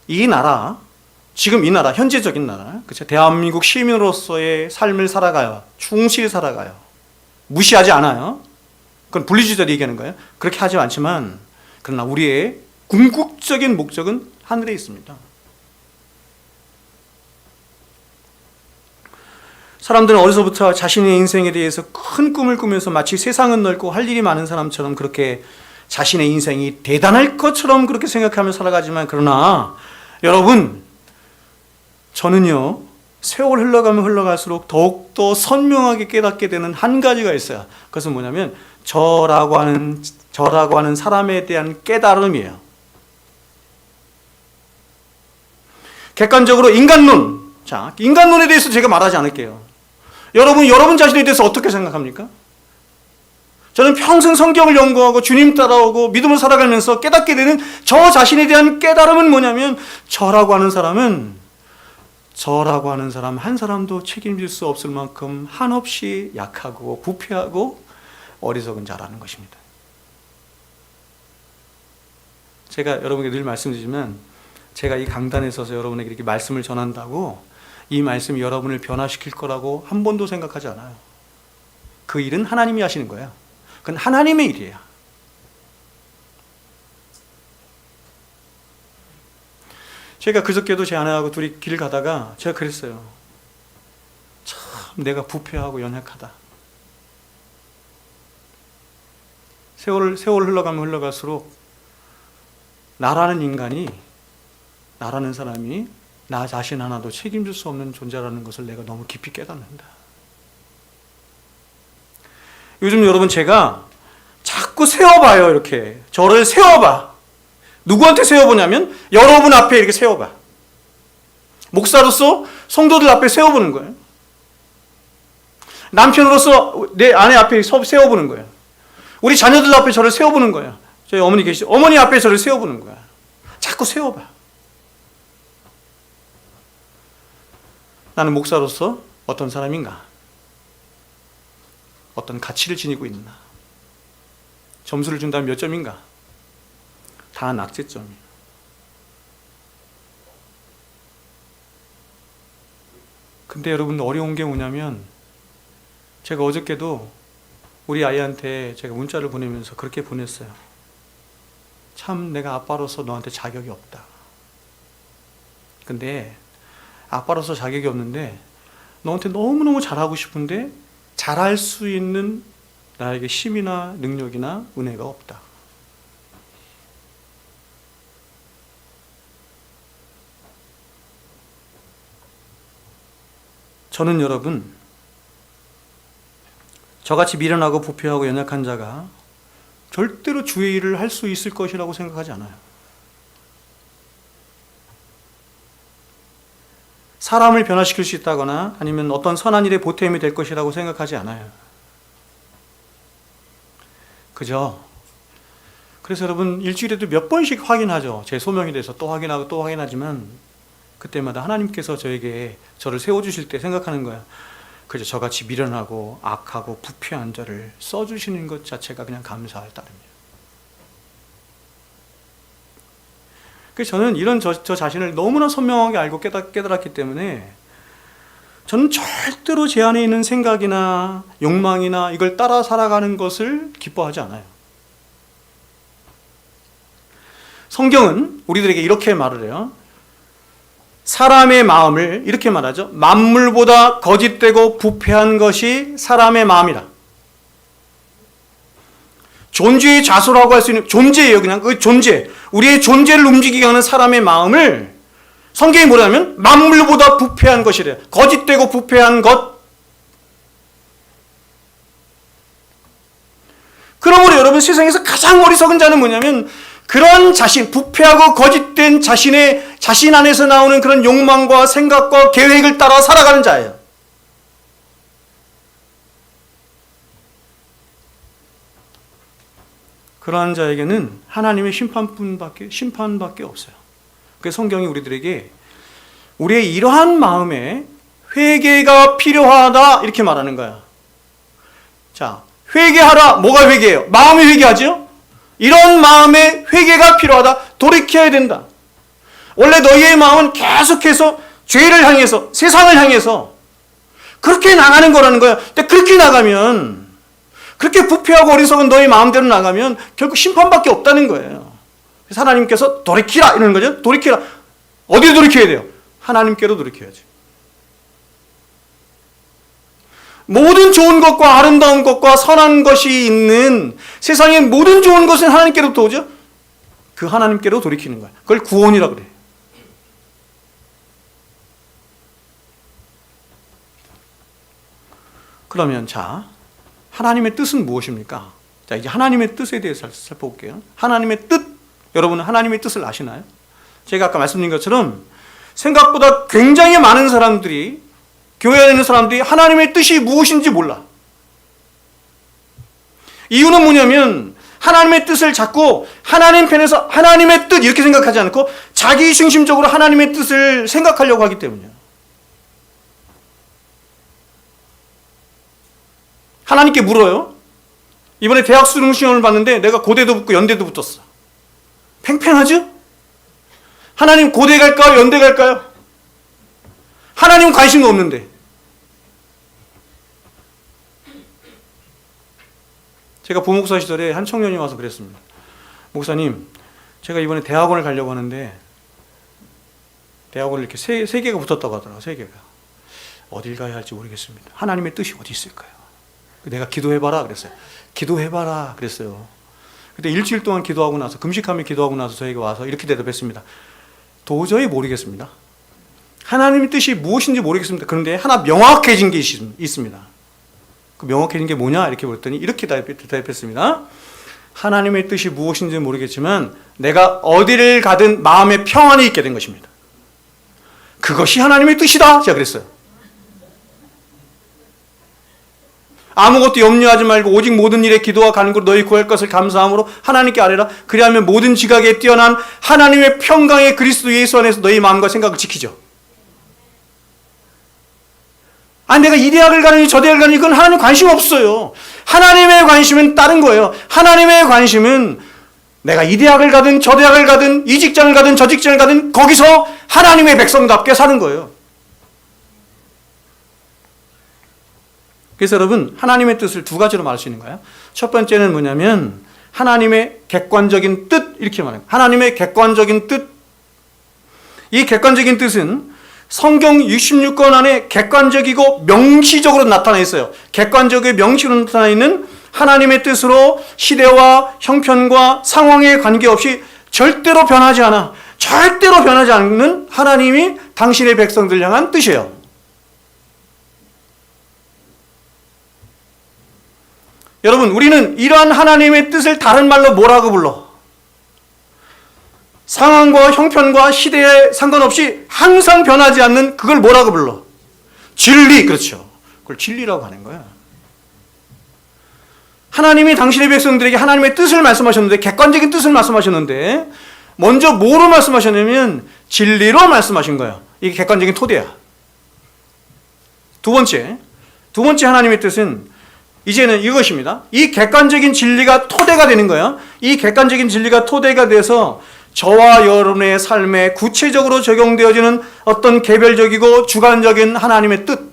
S1: 이 나라, 지금 이 나라, 현재적인 나라, 그렇죠? 대한민국 시민으로서의 삶을 살아가요. 충실히 살아가요. 무시하지 않아요. 그건 분리주의자들이 얘기하는 거예요. 그렇게 하지 않지만 그러나 우리의 궁극적인 목적은 하늘에 있습니다. 사람들은 어려서부터 자신의 인생에 대해서 큰 꿈을 꾸면서 마치 세상은 넓고 할 일이 많은 사람처럼 그렇게 자신의 인생이 대단할 것처럼 그렇게 생각하며 살아가지만 그러나 여러분, 저는요 세월 흘러가면 흘러갈수록 더욱더 선명하게 깨닫게 되는 한 가지가 있어요. 그것은 뭐냐면 저라고 하는 사람에 대한 깨달음이에요. 객관적으로 인간론, 자, 인간론에 대해서 제가 말하지 않을게요. 여러분 자신에 대해서 어떻게 생각합니까? 저는 평생 성경을 연구하고 주님 따라오고 믿음을 살아가면서 깨닫게 되는 저 자신에 대한 깨달음은 뭐냐면 저라고 하는 사람 한 사람도 책임질 수 없을 만큼 한없이 약하고 부패하고 어리석은 자라는 것입니다. 제가 여러분에게 늘 말씀드리지만 제가 이 강단에 서서 여러분에게 이렇게 말씀을 전한다고 이 말씀이 여러분을 변화시킬 거라고 한 번도 생각하지 않아요. 그 일은 하나님이 하시는 거예요. 그건 하나님의 일이에요. 제가 그저께도 제 아내하고 둘이 길 가다가 제가 그랬어요. 참 내가 부패하고 연약하다. 세월 흘러가면 흘러갈수록 나라는 인간이, 나라는 사람이 나 자신 하나도 책임질 수 없는 존재라는 것을 내가 너무 깊이 깨닫는다. 요즘 여러분 제가 자꾸 세워봐요. 이렇게 저를 세워봐. 누구한테 세워보냐면 여러분 앞에 이렇게 세워봐. 목사로서 성도들 앞에 세워보는 거예요. 남편으로서 내 아내 앞에 세워보는 거예요. 우리 자녀들 앞에 저를 세워보는 거예요. 저희 어머니 계시죠? 어머니 앞에 저를 세워보는 거야. 자꾸 세워봐. 나는 목사로서 어떤 사람인가? 어떤 가치를 지니고 있나? 점수를 준다면 몇 점인가? 다 낙제점이에요. 근데 여러분 어려운 게 뭐냐면 제가 어저께도 우리 아이한테 제가 문자를 보내면서 그렇게 보냈어요. 참 내가 아빠로서 너한테 자격이 없다. 근데 아빠로서 자격이 없는데 너한테 너무너무 잘하고 싶은데 잘할 수 있는 나에게 힘이나 능력이나 은혜가 없다. 저는 여러분, 저같이 미련하고 부패하고 연약한 자가 절대로 주의 일을 할 수 있을 것이라고 생각하지 않아요. 사람을 변화시킬 수 있다거나 아니면 어떤 선한 일에 보탬이 될 것이라고 생각하지 않아요. 그죠? 그래서 여러분 일주일에도 몇 번씩 확인하죠. 제 소명에 대해서 또 확인하고 또 확인하지만 그때마다 하나님께서 저를 세워주실 때 생각하는 거야. 그저 저같이 미련하고 악하고 부패한 자를 써주시는 것 자체가 그냥 감사할 따름이에요. 그래서 저는 이런 저 자신을 너무나 선명하게 알고 깨달았기 때문에 저는 절대로 제 안에 있는 생각이나 욕망이나 이걸 따라 살아가는 것을 기뻐하지 않아요. 성경은 우리들에게 이렇게 말을 해요. 사람의 마음을 이렇게 말하죠. 만물보다 거짓되고 부패한 것이 사람의 마음이라. 존재의 자소라고 할 수 있는 존재예요. 그냥 그 존재. 우리의 존재를 움직이게 하는 사람의 마음을 성경이 뭐라면 만물보다 부패한 것이래요. 거짓되고 부패한 것. 그러므로 여러분 세상에서 가장 어리석은 자는 뭐냐면 그런 자신, 부패하고 거짓된 자신 안에서 나오는 그런 욕망과 생각과 계획을 따라 살아가는 자예요. 그러한 자에게는 하나님의 심판밖에 없어요. 그래서 성경이 우리들에게 우리의 이러한 마음에 회개가 필요하다 이렇게 말하는 거야. 자, 회개하라. 뭐가 회개예요? 마음이 회개하죠? 이런 마음에 회개가 필요하다. 돌이켜야 된다. 원래 너희의 마음은 계속해서 죄를 향해서, 세상을 향해서 그렇게 나가는 거라는 거야. 근데 그렇게 나가면, 그렇게 부패하고 어리석은 너희 마음대로 나가면 결국 심판밖에 없다는 거예요. 그래서 하나님께서 돌이키라 이러는 거죠. 돌이키라. 어디로 돌이켜야 돼요? 하나님께로 돌이켜야지. 모든 좋은 것과 아름다운 것과 선한 것이 있는 세상의 모든 좋은 것은 하나님께로부터 오죠. 그 하나님께로 돌이키는 거야. 그걸 구원이라고 그래. 그러면 자, 하나님의 뜻은 무엇입니까? 자, 이제 하나님의 뜻에 대해서 살펴볼게요. 하나님의 뜻, 여러분은 하나님의 뜻을 아시나요? 제가 아까 말씀드린 것처럼 생각보다 굉장히 많은 사람들이, 교회 안에 있는 사람들이 하나님의 뜻이 무엇인지 몰라. 이유는 뭐냐면 하나님의 뜻을 자꾸 하나님 편에서 하나님의 뜻 이렇게 생각하지 않고 자기 중심적으로 하나님의 뜻을 생각하려고 하기 때문이에요. 하나님께 물어요. 이번에 대학 수능 시험을 봤는데 내가 고대도 붙고 연대도 붙었어. 팽팽하죠? 하나님 고대 갈까요? 연대 갈까요? 하나님은 관심도 없는데. 제가 부목사 시절에 한 청년이 와서 그랬습니다. 목사님, 제가 이번에 대학원을 가려고 하는데 대학원을 이렇게 세 개가 붙었다고 하더라고요. 세 개가. 어딜 가야 할지 모르겠습니다. 하나님의 뜻이 어디 있을까요? 내가 기도해봐라 그랬어요. 기도해봐라 그랬어요. 그때 일주일 동안 기도하고 나서, 금식하며 기도하고 나서 저에게 와서 이렇게 대답했습니다. 도저히 모르겠습니다. 하나님의 뜻이 무엇인지 모르겠습니다. 그런데 하나 명확해진 게 있습니다. 그 명확해진 게 뭐냐? 이렇게 물었더니 이렇게 대답했습니다. 하나님의 뜻이 무엇인지 모르겠지만 내가 어디를 가든 마음의 평안이 있게 된 것입니다. 그것이 하나님의 뜻이다. 제가 그랬어요. 아무것도 염려하지 말고 오직 모든 일에 기도와 간구로 너희 구할 것을 감사함으로 하나님께 아뢰라. 그리하면 모든 지각에 뛰어난 하나님의 평강의 그리스도 예수 안에서 너희 마음과 생각을 지키죠. 내가 이 대학을 가느니 저 대학을 가느니 그건 하나님 관심 없어요. 하나님의 관심은 다른 거예요. 하나님의 관심은 내가 이 대학을 가든 저 대학을 가든 이 직장을 가든 저 직장을 가든 거기서 하나님의 백성답게 사는 거예요. 그래서 여러분, 하나님의 뜻을 두 가지로 말할 수 있는 거예요. 첫 번째는 뭐냐면 하나님의 객관적인 뜻, 이렇게 말해요. 하나님의 객관적인 뜻. 이 객관적인 뜻은 성경 66권 안에 객관적이고 명시적으로 나타나 있어요. 객관적이고 명시로 나타나 있는 하나님의 뜻으로 시대와 형편과 상황에 관계없이 절대로 변하지 않는 하나님이 당신의 백성들 향한 뜻이에요. 여러분, 우리는 이러한 하나님의 뜻을 다른 말로 뭐라고 불러? 상황과 형편과 시대에 상관없이 항상 변하지 않는 그걸 뭐라고 불러? 진리, 그렇죠. 그걸 진리라고 하는 거야. 하나님이 당신의 백성들에게 하나님의 뜻을 말씀하셨는데, 객관적인 뜻을 말씀하셨는데, 먼저 뭐로 말씀하셨냐면 진리로 말씀하신 거예요. 이게 객관적인 토대야. 두 번째 하나님의 뜻은 이제는 이것입니다. 이 객관적인 진리가 토대가 되는 거예요. 이 객관적인 진리가 토대가 돼서 저와 여러분의 삶에 구체적으로 적용되어지는 어떤 개별적이고 주관적인 하나님의 뜻.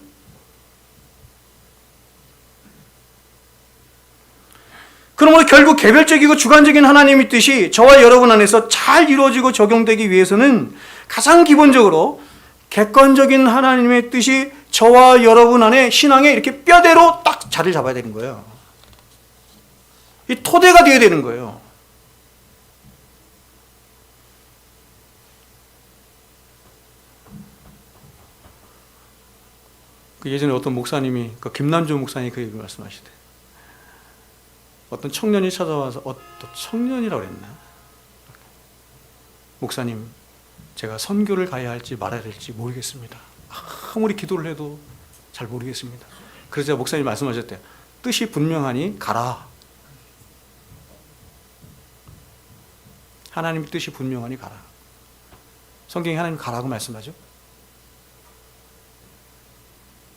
S1: 그러므로 결국 개별적이고 주관적인 하나님의 뜻이 저와 여러분 안에서 잘 이루어지고 적용되기 위해서는 가장 기본적으로 객관적인 하나님의 뜻이 저와 여러분 안에 신앙에 이렇게 뼈대로 딱 자리를 잡아야 되는 거예요. 이 토대가 되어야 되는 거예요. 예전에 어떤 목사님이, 김남주 목사님이 그 얘기를 말씀하시대. 어떤 청년이 찾아와서, 청년이라고 그랬나? 목사님, 제가 선교를 가야 할지 말아야 될지 모르겠습니다. 아무리 기도를 해도 잘 모르겠습니다. 그래서 제가 목사님 말씀하셨대요. 뜻이 분명하니 가라. 하나님 뜻이 분명하니 가라. 성경이 하나님 가라고 말씀하죠.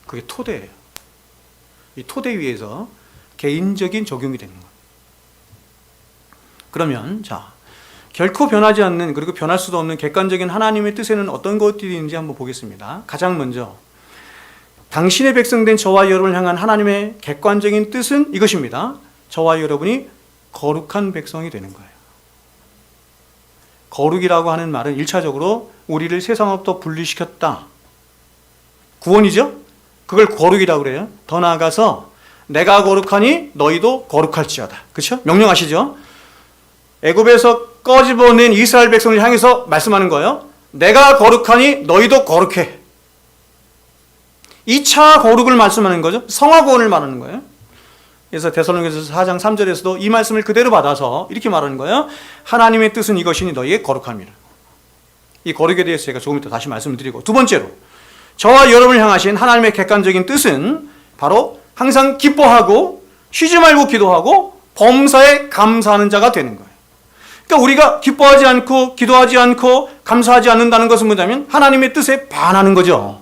S1: 그게 토대예요. 이 토대 위에서 개인적인 적용이 되는 거예요. 그러면 자, 결코 변하지 않는, 그리고 변할 수도 없는 객관적인 하나님의 뜻에는 어떤 것들이 있는지 한번 보겠습니다. 가장 먼저 당신의 백성된 저와 여러분을 향한 하나님의 객관적인 뜻은 이것입니다. 저와 여러분이 거룩한 백성이 되는 거예요. 거룩이라고 하는 말은 1차적으로 우리를 세상으로부터 분리시켰다. 구원이죠? 그걸 거룩이라고 그래요. 더 나아가서 내가 거룩하니 너희도 거룩할지어다. 그렇죠? 명령하시죠? 애굽에서 꺼집어낸 이스라엘 백성을 향해서 말씀하는 거예요. 내가 거룩하니 너희도 거룩해. 2차 거룩을 말씀하는 거죠. 성화구원을 말하는 거예요. 그래서 데살로니가서 4장 3절에서도 이 말씀을 그대로 받아서 이렇게 말하는 거예요. 하나님의 뜻은 이것이니 너희의 거룩함이라. 이 거룩에 대해서 제가 조금 이따 다시 말씀을 드리고, 두 번째로 저와 여러분을 향하신 하나님의 객관적인 뜻은 바로 항상 기뻐하고 쉬지 말고 기도하고 범사에 감사하는 자가 되는 거예요. 그러니까 우리가 기뻐하지 않고 기도하지 않고 감사하지 않는다는 것은 뭐냐면 하나님의 뜻에 반하는 거죠.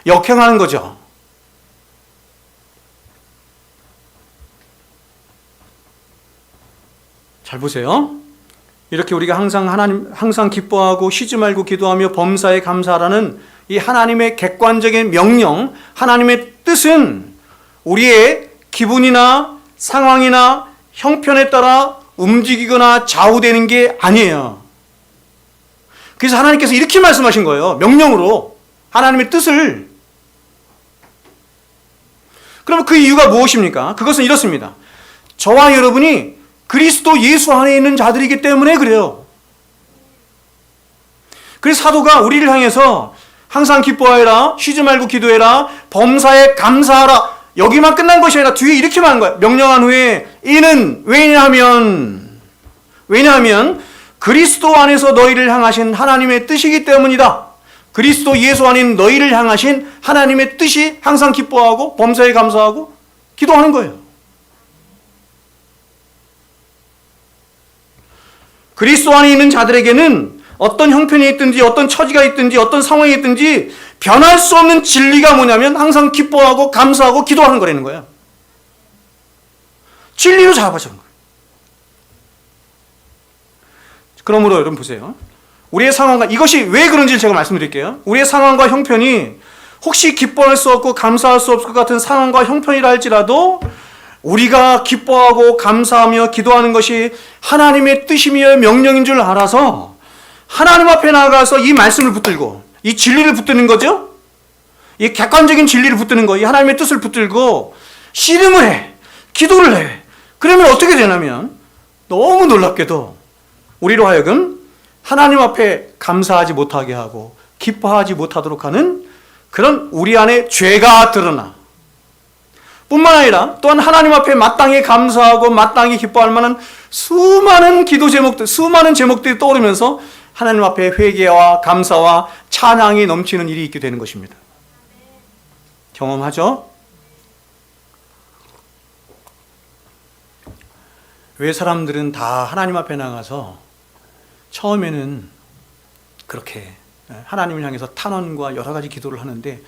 S1: 역행하는 거죠. 잘 보세요. 이렇게 우리가 항상 기뻐하고 쉬지 말고 기도하며 범사에 감사하라는 이 하나님의 객관적인 명령, 하나님의 뜻은 우리의 기분이나 상황이나 형편에 따라 움직이거나 좌우되는 게 아니에요. 그래서 하나님께서 이렇게 말씀하신 거예요. 명령으로 하나님의 뜻을. 그럼 그 이유가 무엇입니까? 그것은 이렇습니다. 저와 여러분이 그리스도 예수 안에 있는 자들이기 때문에 그래요. 그래서 사도가 우리를 향해서 항상 기뻐하라, 쉬지 말고 기도해라, 범사에 감사하라, 여기만 끝난 것이 아니라 뒤에 이렇게 말하는 거예요. 명령한 후에 이는 왜냐하면 그리스도 안에서 너희를 향하신 하나님의 뜻이기 때문이다. 그리스도 예수 안에 있는 너희를 향하신 하나님의 뜻이 항상 기뻐하고 범사에 감사하고 기도하는 거예요. 그리스도 안에 있는 자들에게는 어떤 형편이 있든지 어떤 처지가 있든지 어떤 상황이 있든지 변할 수 없는 진리가 뭐냐면 항상 기뻐하고 감사하고 기도하는 거라는 거예요. 진리로 잡아주는 거예요. 그러므로 여러분 보세요. 우리의 상황과, 이것이 왜 그런지 제가 말씀드릴게요. 우리의 상황과 형편이 혹시 기뻐할 수 없고 감사할 수 없을 것 같은 상황과 형편이라 할지라도 우리가 기뻐하고 감사하며 기도하는 것이 하나님의 뜻이며 명령인 줄 알아서 하나님 앞에 나가서 이 말씀을 붙들고 이 진리를 붙드는 거죠. 이 객관적인 진리를 붙드는 거, 이 하나님의 뜻을 붙들고 씨름을 해, 기도를 해. 그러면 어떻게 되냐면 너무 놀랍게도 우리로 하여금 하나님 앞에 감사하지 못하게 하고 기뻐하지 못하도록 하는 그런 우리 안에 죄가 드러나. 뿐만 아니라 또한 하나님 앞에 마땅히 감사하고 마땅히 기뻐할 만한 수많은 기도 제목들, 수많은 제목들이 떠오르면서 하나님 앞에 회개와 감사와 찬양이 넘치는 일이 있게 되는 것입니다. 경험하죠? 왜 사람들은 다 하나님 앞에 나가서 처음에는 그렇게 하나님을 향해서 탄원과 여러 가지 기도를 하는데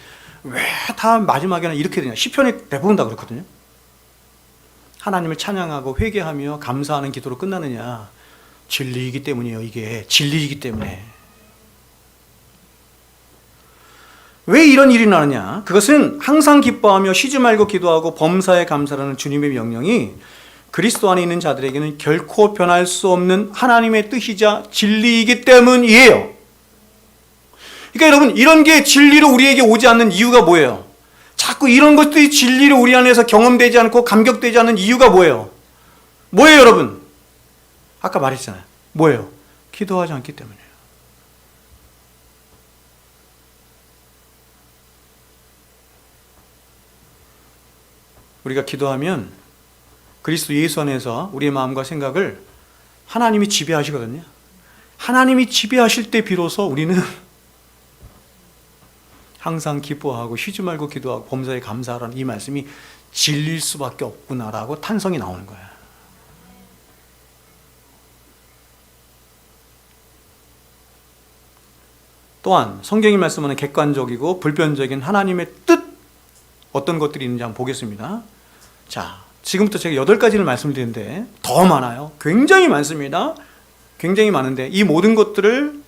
S1: 왜 다 마지막에는 이렇게 되냐? 시편에 대부분 다 그렇거든요. 하나님을 찬양하고 회개하며 감사하는 기도로 끝나느냐? 진리이기 때문이에요. 이게 진리이기 때문에. 왜 이런 일이 나느냐? 그것은 항상 기뻐하며 쉬지 말고 기도하고 범사에 감사라는 주님의 명령이 그리스도 안에 있는 자들에게는 결코 변할 수 없는 하나님의 뜻이자 진리이기 때문이에요. 그러니까 여러분, 이런 게 진리로 우리에게 오지 않는 이유가 뭐예요? 자꾸 이런 것들이 진리로 우리 안에서 경험되지 않고 감격되지 않는 이유가 뭐예요? 뭐예요, 여러분? 아까 말했잖아요. 뭐예요? 기도하지 않기 때문이에요. 우리가 기도하면 그리스도 예수 안에서 우리의 마음과 생각을 하나님이 지배하시거든요. 하나님이 지배하실 때 비로소 우리는 항상 기뻐하고 쉬지 말고 기도하고 범사에 감사하라는 이 말씀이 진리일 수밖에 없구나라고 탄성이 나오는 거야. 또한 성경이 말씀하는 객관적이고 불변적인 하나님의 뜻, 어떤 것들이 있는지 한번 보겠습니다. 자, 지금부터 제가 8가지를 말씀드리는데 더 많아요. 굉장히 많습니다. 굉장히 많은데 이 모든 것들을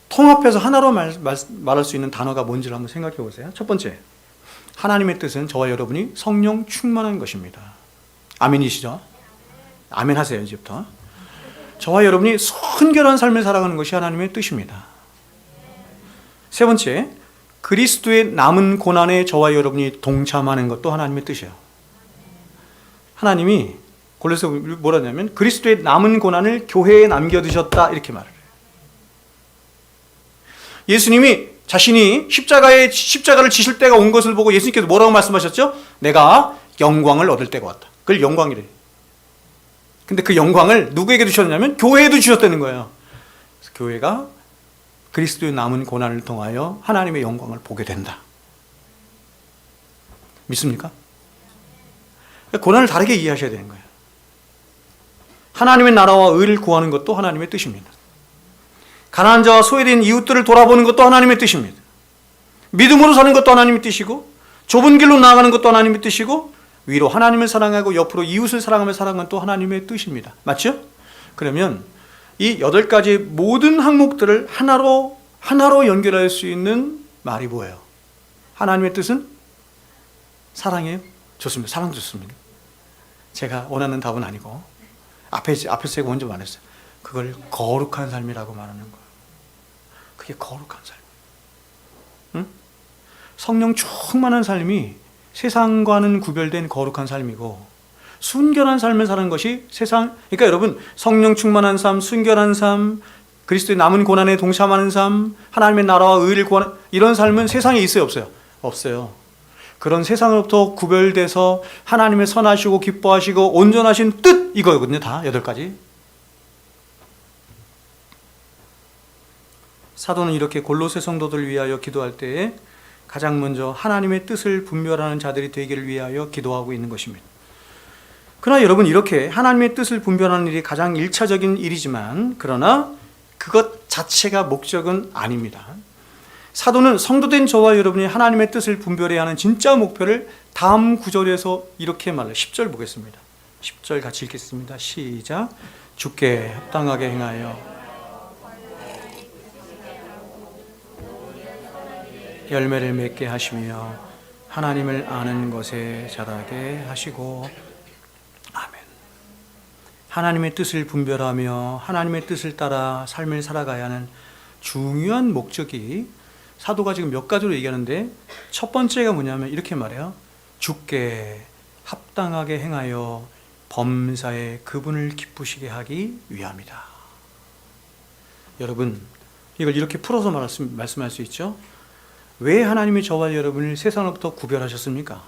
S1: 통합해서 하나로 말할 수 있는 단어가 뭔지를 한번 생각해 보세요. 첫 번째, 하나님의 뜻은 저와 여러분이 성령 충만한 것입니다. 아멘이시죠? 아멘 하세요. 이제부터. 저와 여러분이 순결한 삶을 살아가는 것이 하나님의 뜻입니다. 세 번째, 그리스도의 남은 고난에 저와 여러분이 동참하는 것도 하나님의 뜻이에요. 하나님이 골로새 뭐라 하냐면 그리스도의 남은 고난을 교회에 남겨두셨다 이렇게 말을 해요. 예수님이 자신이 십자가를 지실 때가 온 것을 보고 예수님께서 뭐라고 말씀하셨죠? 내가 영광을 얻을 때가 왔다. 그걸 영광이래. 근데 그 영광을 누구에게 주셨냐면 교회에도 주셨다는 거예요. 그래서 교회가 그리스도의 남은 고난을 통하여 하나님의 영광을 보게 된다. 믿습니까? 고난을 다르게 이해하셔야 되는 거예요. 하나님의 나라와 의를 구하는 것도 하나님의 뜻입니다. 가난한 자와 소외된 이웃들을 돌아보는 것도 하나님의 뜻입니다. 믿음으로 사는 것도 하나님의 뜻이고 좁은 길로 나아가는 것도 하나님의 뜻이고 위로 하나님을 사랑하고 옆으로 이웃을 사랑하며 살아가는 것도 하나님의 뜻입니다. 맞죠? 그러면 이 8가지 모든 항목들을 하나로 연결할 수 있는 말이 뭐예요? 하나님의 뜻은 사랑이에요? 좋습니다. 사랑 좋습니다. 제가 원하는 답은 아니고 앞에서 제가 먼저 말했어요. 그걸 거룩한 삶이라고 말하는 거예요. 그게 거룩한 삶. 응? 성령 충만한 삶이 세상과는 구별된 거룩한 삶이고 순결한 삶을 사는 것이 그러니까 여러분 성령 충만한 삶, 순결한 삶, 그리스도의 남은 고난에 동참하는 삶, 하나님의 나라와 의를 구하는 이런 삶은 세상에 있어요, 없어요? 없어요. 그런 세상으로부터 구별돼서 하나님의 선하시고 기뻐하시고 온전하신 뜻 이거거든요. 다 8가지. 사도는 이렇게 골로새 성도들을 위하여 기도할 때에 가장 먼저 하나님의 뜻을 분별하는 자들이 되기를 위하여 기도하고 있는 것입니다. 그러나 여러분 이렇게 하나님의 뜻을 분별하는 일이 가장 1차적인 일이지만 그러나 그것 자체가 목적은 아닙니다. 사도는 성도된 저와 여러분이 하나님의 뜻을 분별해야 하는 진짜 목표를 다음 구절에서 이렇게 말해요. 10절 보겠습니다. 10절 같이 읽겠습니다. 시작. 주께 합당하게 행하여 열매를 맺게 하시며 하나님을 아는 것에 자라게 하시고 아멘. 하나님의 뜻을 분별하며 하나님의 뜻을 따라 삶을 살아가야 하는 중요한 목적이 사도가 지금 몇 가지로 얘기하는데 첫 번째가 뭐냐면 이렇게 말해요. 주께 합당하게 행하여 범사에 그분을 기쁘시게 하기 위함이다. 여러분 이걸 이렇게 풀어서 말씀할 수 있죠. 왜 하나님이 저와 여러분을 세상으로부터 구별하셨습니까?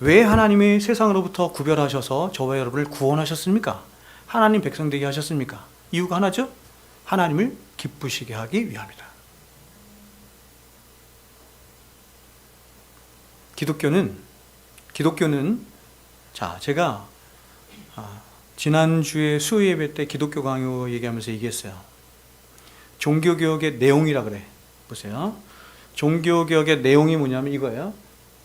S1: 왜 하나님이 세상으로부터 구별하셔서 저와 여러분을 구원하셨습니까? 하나님 백성 되게 하셨습니까? 이유가 하나죠. 하나님을 기쁘시게 하기 위함이다. 기독교는 자 제가 지난주에 수요 예배 때 기독교 강요 얘기하면서 얘기했어요. 종교개혁의 내용이라 그래. 보세요. 종교개혁의 내용이 뭐냐면 이거예요.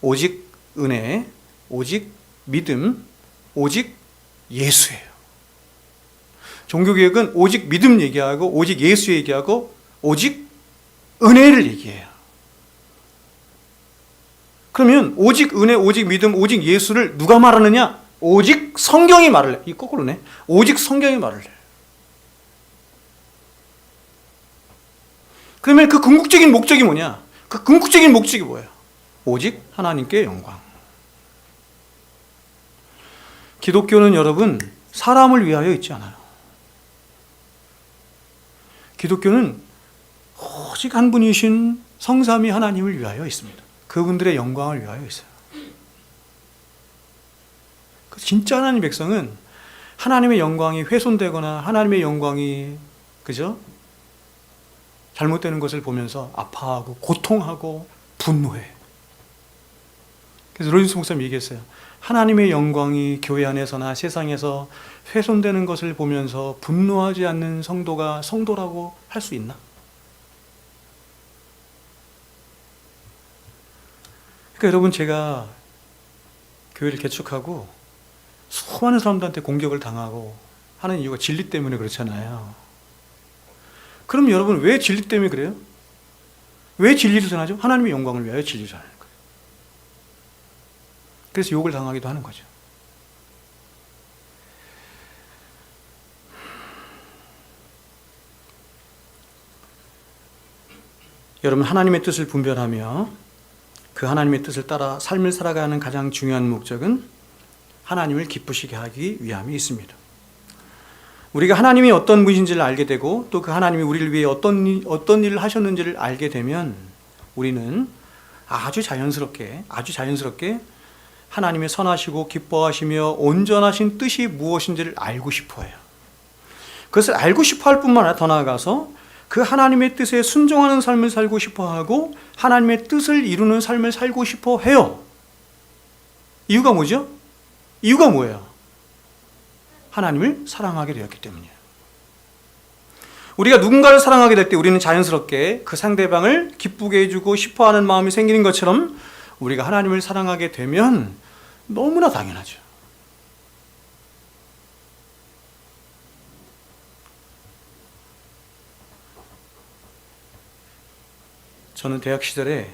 S1: 오직 은혜, 오직 믿음, 오직 예수예요. 종교개혁은 오직 믿음 얘기하고 오직 예수 얘기하고 오직 은혜를 얘기해요. 그러면 오직 은혜, 오직 믿음, 오직 예수를 누가 말하느냐? 오직 성경이 말을 해. 이 거꾸로네. 오직 성경이 말을 해. 그러면 그 궁극적인 목적이 뭐냐? 그 궁극적인 목적이 뭐예요? 오직 하나님께 영광. 기독교는 여러분 사람을 위하여 있지 않아요. 기독교는 오직 한 분이신 성삼위 하나님을 위하여 있습니다. 그분들의 영광을 위하여 있어요. 진짜 하나님 백성은 하나님의 영광이 훼손되거나 하나님의 영광이 그죠? 잘못되는 것을 보면서 아파하고 고통하고 분노해. 그래서 로이스 목사님이 얘기했어요. 하나님의 영광이 교회 안에서나 세상에서 훼손되는 것을 보면서 분노하지 않는 성도가 성도라고 할 수 있나? 그러니까 여러분, 제가 교회를 개척하고 수많은 사람들한테 공격을 당하고 하는 이유가 진리 때문에 그렇잖아요. 그럼 여러분, 왜 진리 때문에 그래요? 왜 진리를 전하죠? 하나님의 영광을 위하여 진리를 전하는 거예요. 그래서 욕을 당하기도 하는 거죠. 여러분, 하나님의 뜻을 분별하며 그 하나님의 뜻을 따라 삶을 살아가는 가장 중요한 목적은 하나님을 기쁘시게 하기 위함이 있습니다. 우리가 하나님이 어떤 분이신지를 알게 되고 또 그 하나님이 우리를 위해 어떤 일을 하셨는지를 알게 되면 우리는 아주 자연스럽게 하나님의 선하시고 기뻐하시며 온전하신 뜻이 무엇인지를 알고 싶어 해요. 그것을 알고 싶어 할 뿐만 아니라 더 나아가서 그 하나님의 뜻에 순종하는 삶을 살고 싶어 하고 하나님의 뜻을 이루는 삶을 살고 싶어 해요. 이유가 뭐죠? 이유가 뭐예요? 하나님을 사랑하게 되었기 때문이에요. 우리가 누군가를 사랑하게 될 때 우리는 자연스럽게 그 상대방을 기쁘게 해주고 싶어하는 마음이 생기는 것처럼 우리가 하나님을 사랑하게 되면 너무나 당연하죠. 저는 대학 시절에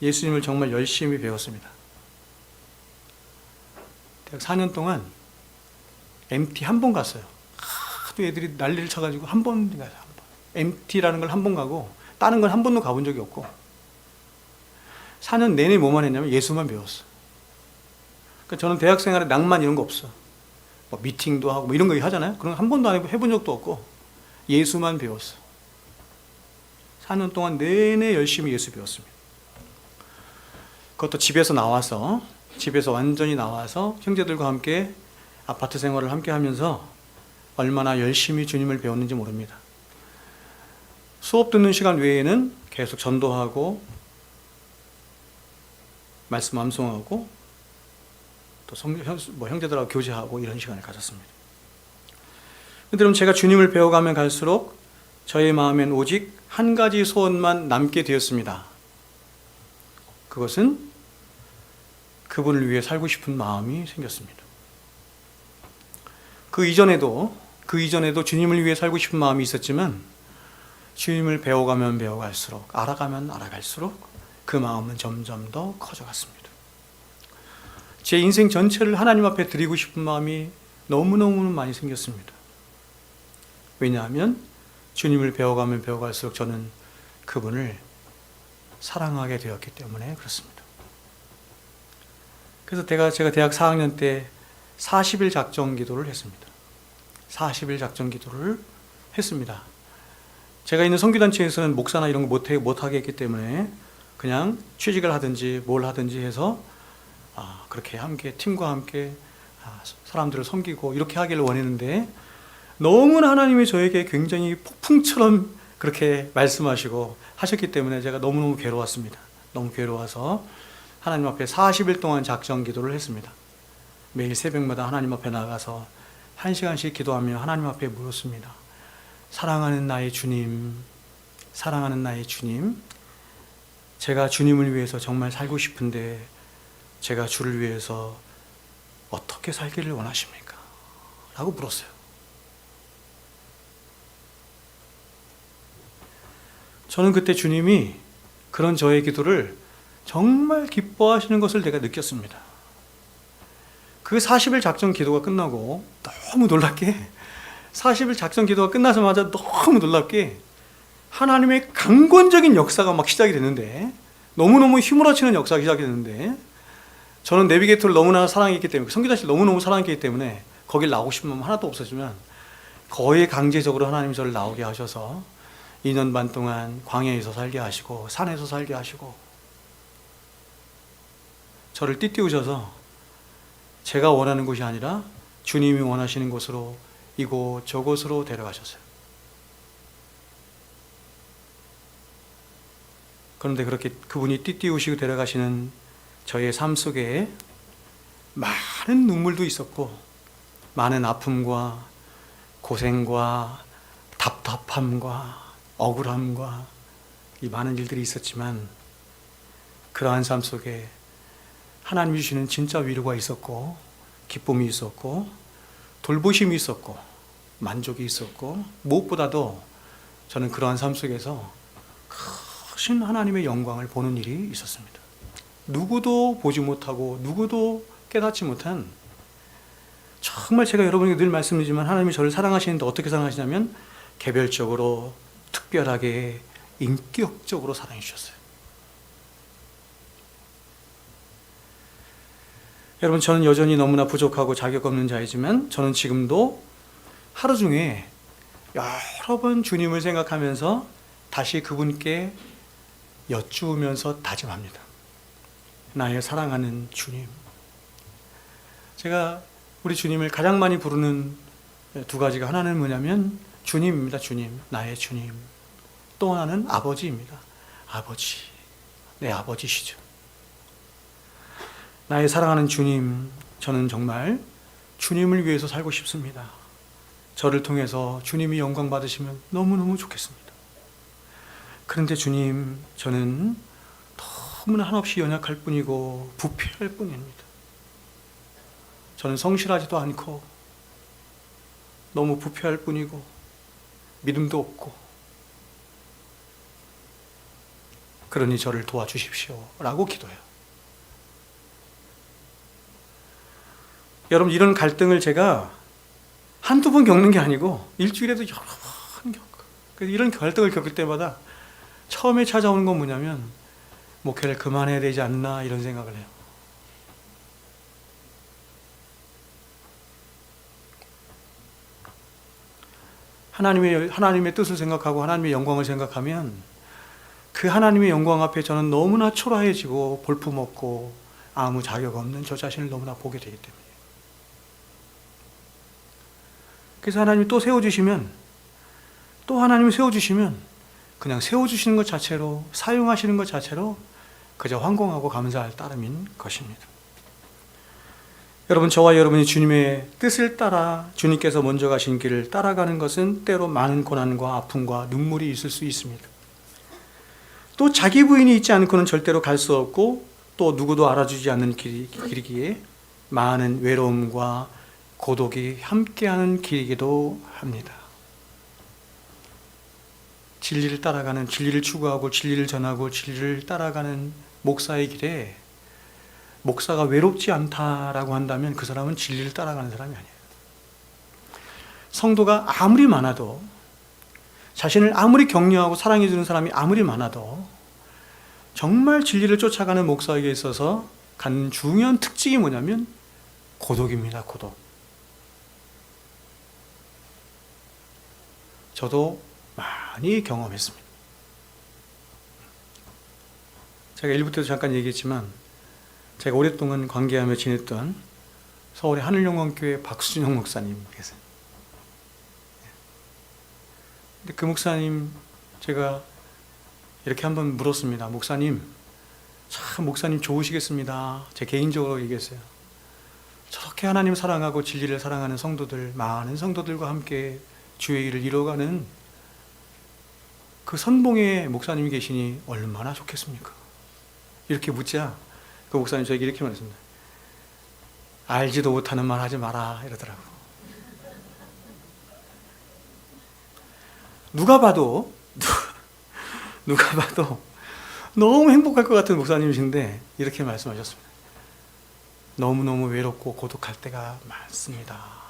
S1: 예수님을 정말 열심히 배웠습니다. 대학 4년 동안 MT 한 번 갔어요. 하도 애들이 난리를 쳐가지고 한 번 가요. MT라는 걸 한 번 가고 다른 걸 한 번도 가본 적이 없고 4년 내내 뭐만 했냐면 예수만 배웠어. 그러니까 저는 대학 생활에 낭만 이런 거 없어. 뭐 미팅도 하고 뭐 이런 거 하잖아요. 그런 거 한 번도 안 해본 적도 없고 예수만 배웠어. 4년 동안 내내 열심히 예수 배웠습니다. 그것도 집에서 완전히 나와서 형제들과 함께 아파트 생활을 함께 하면서 얼마나 열심히 주님을 배웠는지 모릅니다. 수업 듣는 시간 외에는 계속 전도하고 말씀 암송하고 또 형제들하고 교제하고 이런 시간을 가졌습니다. 그런데 여러분, 제가 주님을 배워가면 갈수록 저의 마음엔 오직 한 가지 소원만 남게 되었습니다. 그것은 그분을 위해 살고 싶은 마음이 생겼습니다. 그 이전에도 주님을 위해 살고 싶은 마음이 있었지만 주님을 배워가면 배워갈수록 알아가면 알아갈수록 그 마음은 점점 더 커져갔습니다. 제 인생 전체를 하나님 앞에 드리고 싶은 마음이 너무너무 많이 생겼습니다. 왜냐하면 주님을 배워가면 배워갈수록 저는 그분을 사랑하게 되었기 때문에 그렇습니다. 그래서 제가 대학 4학년 때 40일 작정 기도를 했습니다. 40일 작정 기도를 했습니다. 제가 있는 선교단체에서는 목사나 이런 거 못하게 했기 때문에 그냥 취직을 하든지 뭘 하든지 해서 그렇게 함께 팀과 함께 사람들을 섬기고 이렇게 하기를 원했는데 너무나 하나님이 저에게 굉장히 폭풍처럼 그렇게 말씀하시고 하셨기 때문에 제가 너무너무 괴로웠습니다. 너무 괴로워서 하나님 앞에 40일 동안 작정 기도를 했습니다. 매일 새벽마다 하나님 앞에 나가서 1시간씩 기도하며 하나님 앞에 물었습니다. 사랑하는 나의 주님, 제가 주님을 위해서 정말 살고 싶은데 제가 주를 위해서 어떻게 살기를 원하십니까? 라고 물었어요. 저는 그때 주님이 그런 저의 기도를 정말 기뻐하시는 것을 내가 느꼈습니다. 그 40일 작전 기도가 끝나고 너무 놀랍게 40일 작전 기도가 끝나자마자 너무 놀랍게 하나님의 강권적인 역사가 막 시작이 됐는데 너무너무 휘몰아치는 역사가 시작이 됐는데 저는 내비게이터를 너무나 사랑했기 때문에 선교단체를 너무너무 사랑했기 때문에 거길 나오고 싶은 마음 하나도 없었지만 거의 강제적으로 하나님이 저를 나오게 하셔서 2년 반 동안 광야에서 살게 하시고 산에서 살게 하시고 저를 띠띠우셔서 제가 원하는 곳이 아니라 주님이 원하시는 곳으로 이곳 저곳으로 데려가셨어요. 그런데 그렇게 그분이 띠띠우시고 데려가시는 저의 삶 속에 많은 눈물도 있었고, 많은 아픔과 고생과 답답함과 억울함과 이 많은 일들이 있었지만, 그러한 삶 속에 하나님이 주시는 진짜 위로가 있었고, 기쁨이 있었고, 돌보심이 있었고, 만족이 있었고, 무엇보다도 저는 그러한 삶 속에서 크신 하나님의 영광을 보는 일이 있었습니다. 누구도 보지 못하고 누구도 깨닫지 못한, 정말 제가 여러분에게 늘 말씀드리지만 하나님이 저를 사랑하시는데 어떻게 사랑하시냐면 개별적으로, 특별하게, 인격적으로 사랑해 주셨어요. 여러분, 저는 여전히 너무나 부족하고 자격 없는 자이지만 저는 지금도 하루 중에 여러 번 주님을 생각하면서 다시 그분께 여쭈면서 다짐합니다. 나의 사랑하는 주님. 제가 우리 주님을 가장 많이 부르는 두 가지가, 하나는 뭐냐면 주님입니다. 주님, 나의 주님. 또 하나는 아버지입니다. 아버지, 내 아버지시죠. 나의 사랑하는 주님, 저는 정말 주님을 위해서 살고 싶습니다. 저를 통해서 주님이 영광 받으시면 너무너무 좋겠습니다. 그런데 주님, 저는 너무나 한없이 연약할 뿐이고 부패할 뿐입니다. 저는 성실하지도 않고 너무 부패할 뿐이고 믿음도 없고, 그러니 저를 도와주십시오 라고 기도해요. 여러분, 이런 갈등을 제가 한두 번 겪는 게 아니고 일주일에도 여러 번 겪어요. 그래서 이런 갈등을 겪을 때마다 처음에 찾아오는 건 뭐냐면 목회를 그만해야 되지 않나 이런 생각을 해요. 하나님의 뜻을 생각하고 하나님의 영광을 생각하면 그 하나님의 영광 앞에 저는 너무나 초라해지고 볼품없고 아무 자격 없는 저 자신을 너무나 보게 되기 때문에. 그래서 하나님이 또 세워주시면, 또 하나님이 세워주시면 그냥 세워주시는 것 자체로, 사용하시는 것 자체로 그저 환공하고 감사할 따름인 것입니다. 여러분, 저와 여러분이 주님의 뜻을 따라 주님께서 먼저 가신 길을 따라가는 것은 때로 많은 고난과 아픔과 눈물이 있을 수 있습니다. 또 자기 부인이 있지 않고는 절대로 갈 수 없고, 또 누구도 알아주지 않는 길이기에 많은 외로움과 고독이 함께하는 길이기도 합니다. 진리를 따라가는, 진리를 추구하고 진리를 전하고 진리를 따라가는 목사의 길에 목사가 외롭지 않다라고 한다면 그 사람은 진리를 따라가는 사람이 아니에요. 성도가 아무리 많아도, 자신을 아무리 격려하고 사랑해 주는 사람이 아무리 많아도 정말 진리를 쫓아가는 목사에게 있어서 갖는 중요한 특징이 뭐냐면 고독입니다. 고독. 저도 많이 경험했습니다. 제가 1부 때도 잠깐 얘기했지만 제가 오랫동안 관계하며 지냈던 서울의 하늘영광교회 박수진영 목사님 계세요. 근데 그 목사님, 제가 이렇게 한번 물었습니다. 목사님, 참 목사님 좋으시겠습니다. 제 개인적으로 얘기했어요. 저렇게 하나님 사랑하고 진리를 사랑하는 성도들, 많은 성도들과 함께 주의 일을 이뤄가는 그 선봉에 목사님이 계시니 얼마나 좋겠습니까? 이렇게 묻자 그 목사님 저에게 이렇게 말했습니다. 알지도 못하는 말 하지 마라 이러더라고요. 누가 봐도 너무 행복할 것 같은 목사님이신데 이렇게 말씀하셨습니다. 너무너무 외롭고 고독할 때가 많습니다.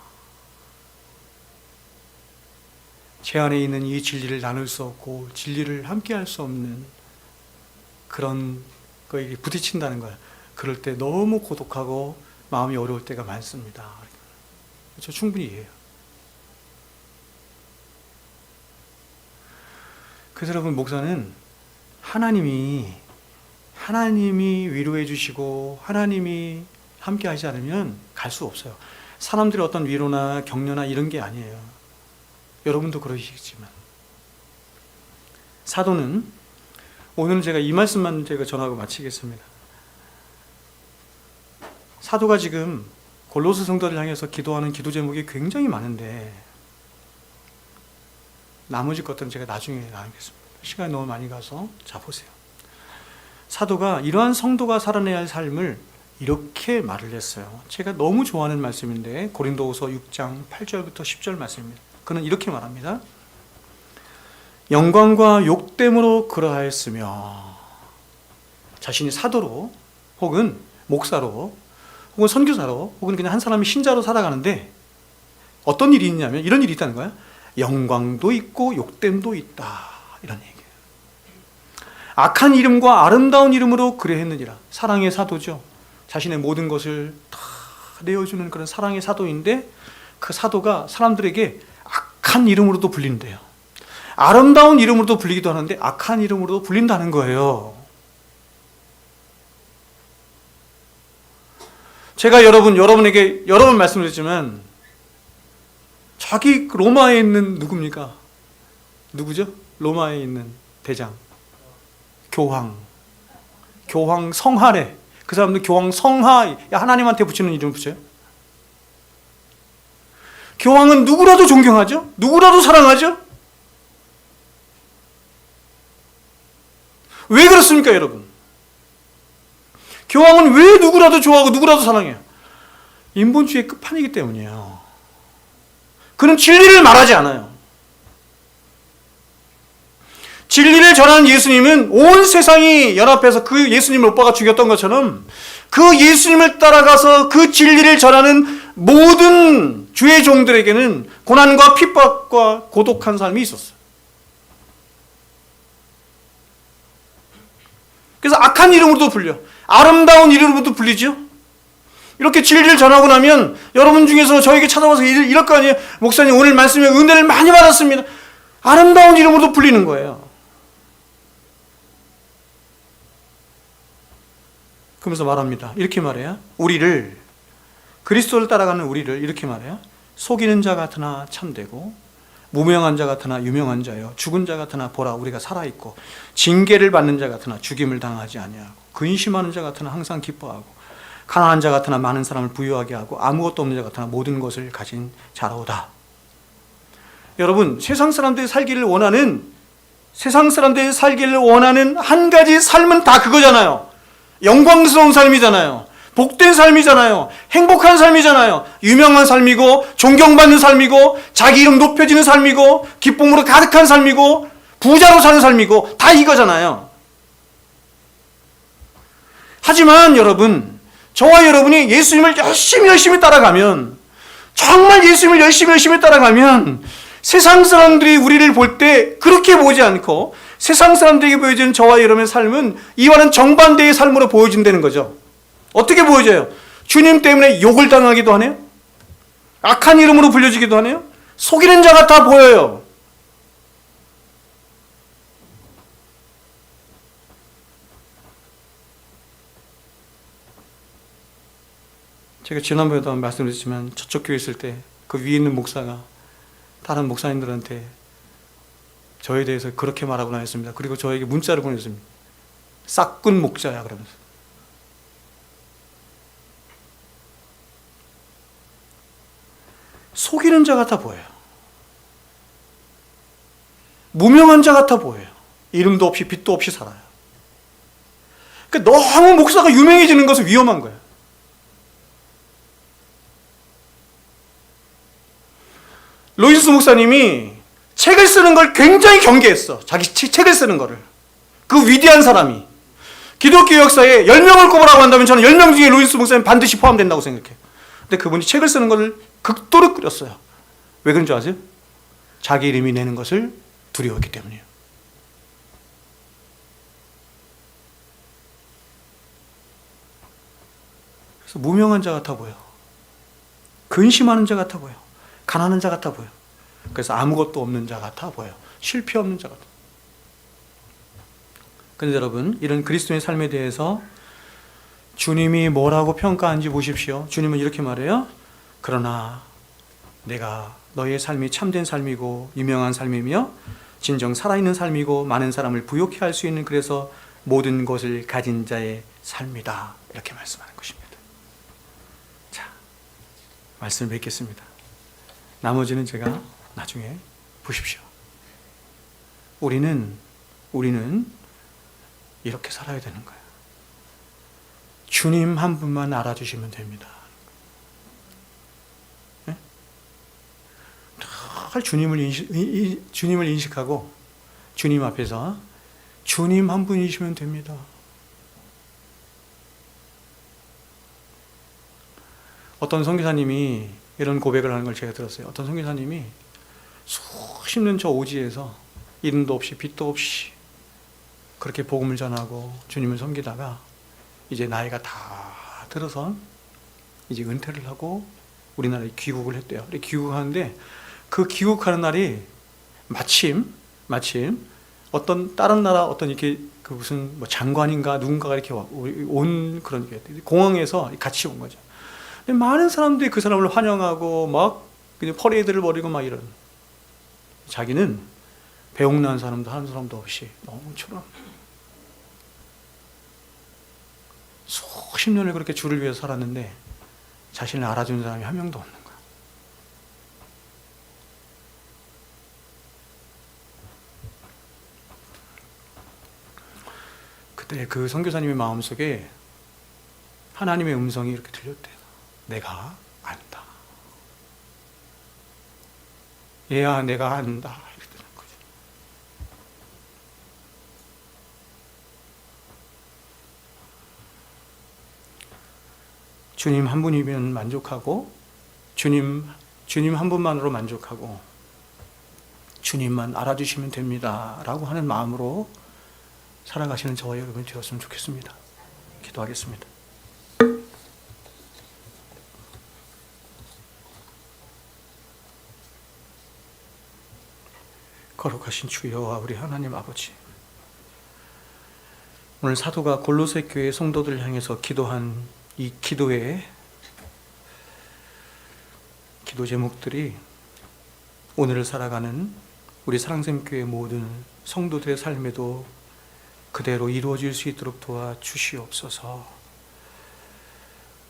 S1: 제 안에 있는 이 진리를 나눌 수 없고 진리를 함께 할 수 없는 그런 거에 부딪힌다는 거예요. 그럴 때 너무 고독하고 마음이 어려울 때가 많습니다. 저 충분히 이해해요. 그래서 여러분, 목사는 하나님이 위로해 주시고 하나님이 함께 하지 않으면 갈 수 없어요. 사람들의 어떤 위로나 격려나 이런 게 아니에요. 여러분도 그러시겠지만 사도는, 오늘은 제가 이 말씀만 제가 전하고 마치겠습니다. 사도가 지금 골로새 성도를 향해서 기도하는 기도 제목이 굉장히 많은데 나머지 것들은 제가 나중에 나누겠습니다. 시간이 너무 많이 가서 자 보세요. 사도가 이러한 성도가 살아내야 할 삶을 이렇게 말을 했어요. 제가 너무 좋아하는 말씀인데 고린도후서 6장 8절부터 10절 말씀입니다. 그는 이렇게 말합니다. 영광과 욕됨으로 그러하였으며, 자신이 사도로 혹은 목사로 혹은 선교사로 혹은 그냥 한 사람이 신자로 살아가는데 어떤 일이 있냐면 이런 일이 있다는 거야. 영광도 있고 욕됨도 있다, 이런 얘기예요. 악한 이름과 아름다운 이름으로 그래 했느니라. 사랑의 사도죠. 자신의 모든 것을 다 내어주는 그런 사랑의 사도인데 그 사도가 사람들에게 악한 이름으로도 불린대요. 아름다운 이름으로도 불리기도 하는데 악한 이름으로도 불린다는 거예요. 제가 여러분에게 여러 번 말씀드렸지만 저기 로마에 있는 누굽니까? 누구죠? 로마에 있는 대장 교황 성하래. 그 사람들 교황 성하, 하나님한테 붙이는 이름을 붙여요. 교황은 누구라도 존경하죠? 누구라도 사랑하죠? 왜 그렇습니까, 여러분? 교황은 왜 누구라도 좋아하고 누구라도 사랑해요? 인본주의의 끝판이기 때문이에요. 그는 진리를 말하지 않아요. 진리를 전하는 예수님은 온 세상이 연합해서 그 예수님을 못 박아 죽였던 것처럼 그 예수님을 따라가서 그 진리를 전하는 모든 주의 종들에게는 고난과 핍박과 고독한 삶이 있었어요. 그래서 악한 이름으로도 불려, 아름다운 이름으로도 불리죠. 이렇게 진리를 전하고 나면 여러분 중에서 저에게 찾아와서 이럴 거 아니에요. 목사님, 오늘 말씀에 은혜를 많이 받았습니다. 아름다운 이름으로도 불리는 거예요. 그러면서 말합니다. 이렇게 말해요. 우리를, 그리스도를 따라가는 우리를 이렇게 말해요. 속이는 자 같으나 참되고 무명한 자 같으나 유명한 자요, 죽은 자 같으나 보라 우리가 살아있고, 징계를 받는 자 같으나 죽임을 당하지 아니하고, 근심하는 자 같으나 항상 기뻐하고, 가난한 자 같으나 많은 사람을 부유하게 하고, 아무것도 없는 자 같으나 모든 것을 가진 자로다. 여러분, 세상 사람들이 살기를 원하는 한 가지 삶은 다 그거잖아요. 영광스러운 삶이잖아요. 복된 삶이잖아요. 행복한 삶이잖아요. 유명한 삶이고 존경받는 삶이고 자기 이름 높여지는 삶이고 기쁨으로 가득한 삶이고 부자로 사는 삶이고 다 이거잖아요. 하지만 여러분, 저와 여러분이 예수님을 열심히 따라가면, 정말 예수님을 열심히 따라가면 세상 사람들이 우리를 볼 때 그렇게 보지 않고 세상 사람들에게 보여지는 저와 여러분의 삶은 이와는 정반대의 삶으로 보여진다는 거죠. 어떻게 보여져요? 주님 때문에 욕을 당하기도 하네요. 악한 이름으로 불려지기도 하네요. 속이는 자 같아 보여요. 제가 지난번에도 말씀드렸지만 저쪽 교회 있을 때 그 위에 있는 목사가 다른 목사님들한테 저에 대해서 그렇게 말하고 나왔습니다. 그리고 저에게 문자를 보냈습니다. 싹군 목자야 그러면서. 속이는 자 같아 보여요. 무명한 자 같아 보여요. 이름도 없이 빛도 없이 살아요. 그러니까 너무 목사가 유명해지는 것은 위험한 거예요. 로이스 목사님이 책을 쓰는 걸 굉장히 경계했어. 자기 책을 쓰는 거를. 그 위대한 사람이. 기독교 역사에 10명을 꼽으라고 한다면 저는 10명 중에 로이스 목사님 반드시 포함된다고 생각해요. 근데 그분이 책을 쓰는 걸 극도로 끓였어요. 왜 그런 줄 아세요? 자기 이름이 내는 것을 두려웠기 때문이에요. 그래서 무명한 자 같아 보여. 근심하는 자 같아 보여. 가난한 자 같아 보여. 그래서 아무것도 없는 자 같아 보여. 실패 없는 자 같아. 그런데 여러분, 이런 그리스도의 삶에 대해서 주님이 뭐라고 평가하는지 보십시오. 주님은 이렇게 말해요. 그러나 내가 너의 삶이 참된 삶이고 유명한 삶이며 진정 살아있는 삶이고 많은 사람을 부욕해 할 수 있는, 그래서 모든 것을 가진 자의 삶이다, 이렇게 말씀하는 것입니다. 자, 말씀을 맺겠습니다. 나머지는 제가 나중에 보십시오. 우리는 이렇게 살아야 되는 거예요. 주님 한 분만 알아주시면 됩니다. 네? 늘 주님을 인식하고 주님 앞에서 주님 한 분이시면 됩니다. 어떤 선교사님이 이런 고백을 하는 걸 제가 들었어요. 어떤 선교사님이 수십 년 저 오지에서 이름도 없이 빚도 없이 그렇게 복음을 전하고 주님을 섬기다가 이제 나이가 다 들어서 이제 은퇴를 하고 우리나라에 귀국을 했대요. 귀국하는데 그 귀국하는 날이 마침 어떤 다른 나라 어떤 이렇게 그 무슨 뭐 장관인가 누군가가 이렇게 온 그런 게 공항에서 같이 온 거죠. 근데 많은 사람들이 그 사람을 환영하고 막 그냥 퍼레이드를 벌이고 막 이런. 자기는 배옥난 사람도 하는 사람도 없이 너무처럼 수십 년을 그렇게 주를 위해서 살았는데 자신을 알아주는 사람이 한 명도 없는 거야. 그때 그 선교사님의 마음속에 하나님의 음성이 이렇게 들렸대요. 내가 안다. 얘야, 내가 안다. 이렇게 되는 거죠. 주님 한 분이면 만족하고, 주님 한 분만으로 만족하고, 주님만 알아주시면 됩니다 라고 하는 마음으로 살아가시는 저와 여러분이 되었으면 좋겠습니다. 기도하겠습니다. 거룩하신 주여와 우리 하나님 아버지, 오늘 사도가 골로새 교회 성도들을 향해서 기도한 이 기도의 기도 제목들이 오늘을 살아가는 우리 사랑샘교회 모든 성도들의 삶에도 그대로 이루어질 수 있도록 도와주시옵소서.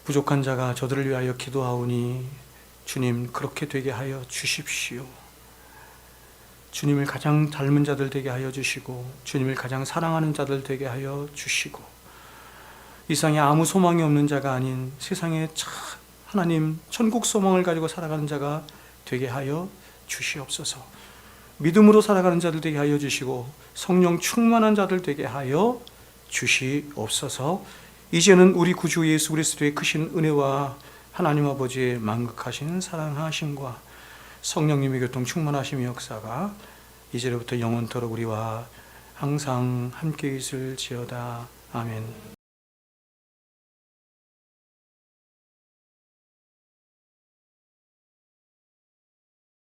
S1: 부족한 자가 저들을 위하여 기도하오니 주님 그렇게 되게 하여 주십시오. 주님을 가장 닮은 자들 되게 하여 주시고, 주님을 가장 사랑하는 자들 되게 하여 주시고, 이 세상에 아무 소망이 없는 자가 아닌 세상에 하나님 천국 소망을 가지고 살아가는 자가 되게 하여 주시옵소서. 믿음으로 살아가는 자들 되게 하여 주시고, 성령 충만한 자들 되게 하여 주시옵소서. 이제는 우리 구주 예수 그리스도의 크신 은혜와 하나님 아버지의 만극하신 사랑하심과 성령님의 교통 충만하심의 역사가 이제로부터 영원토록 우리와 항상 함께 있을지어다. 아멘.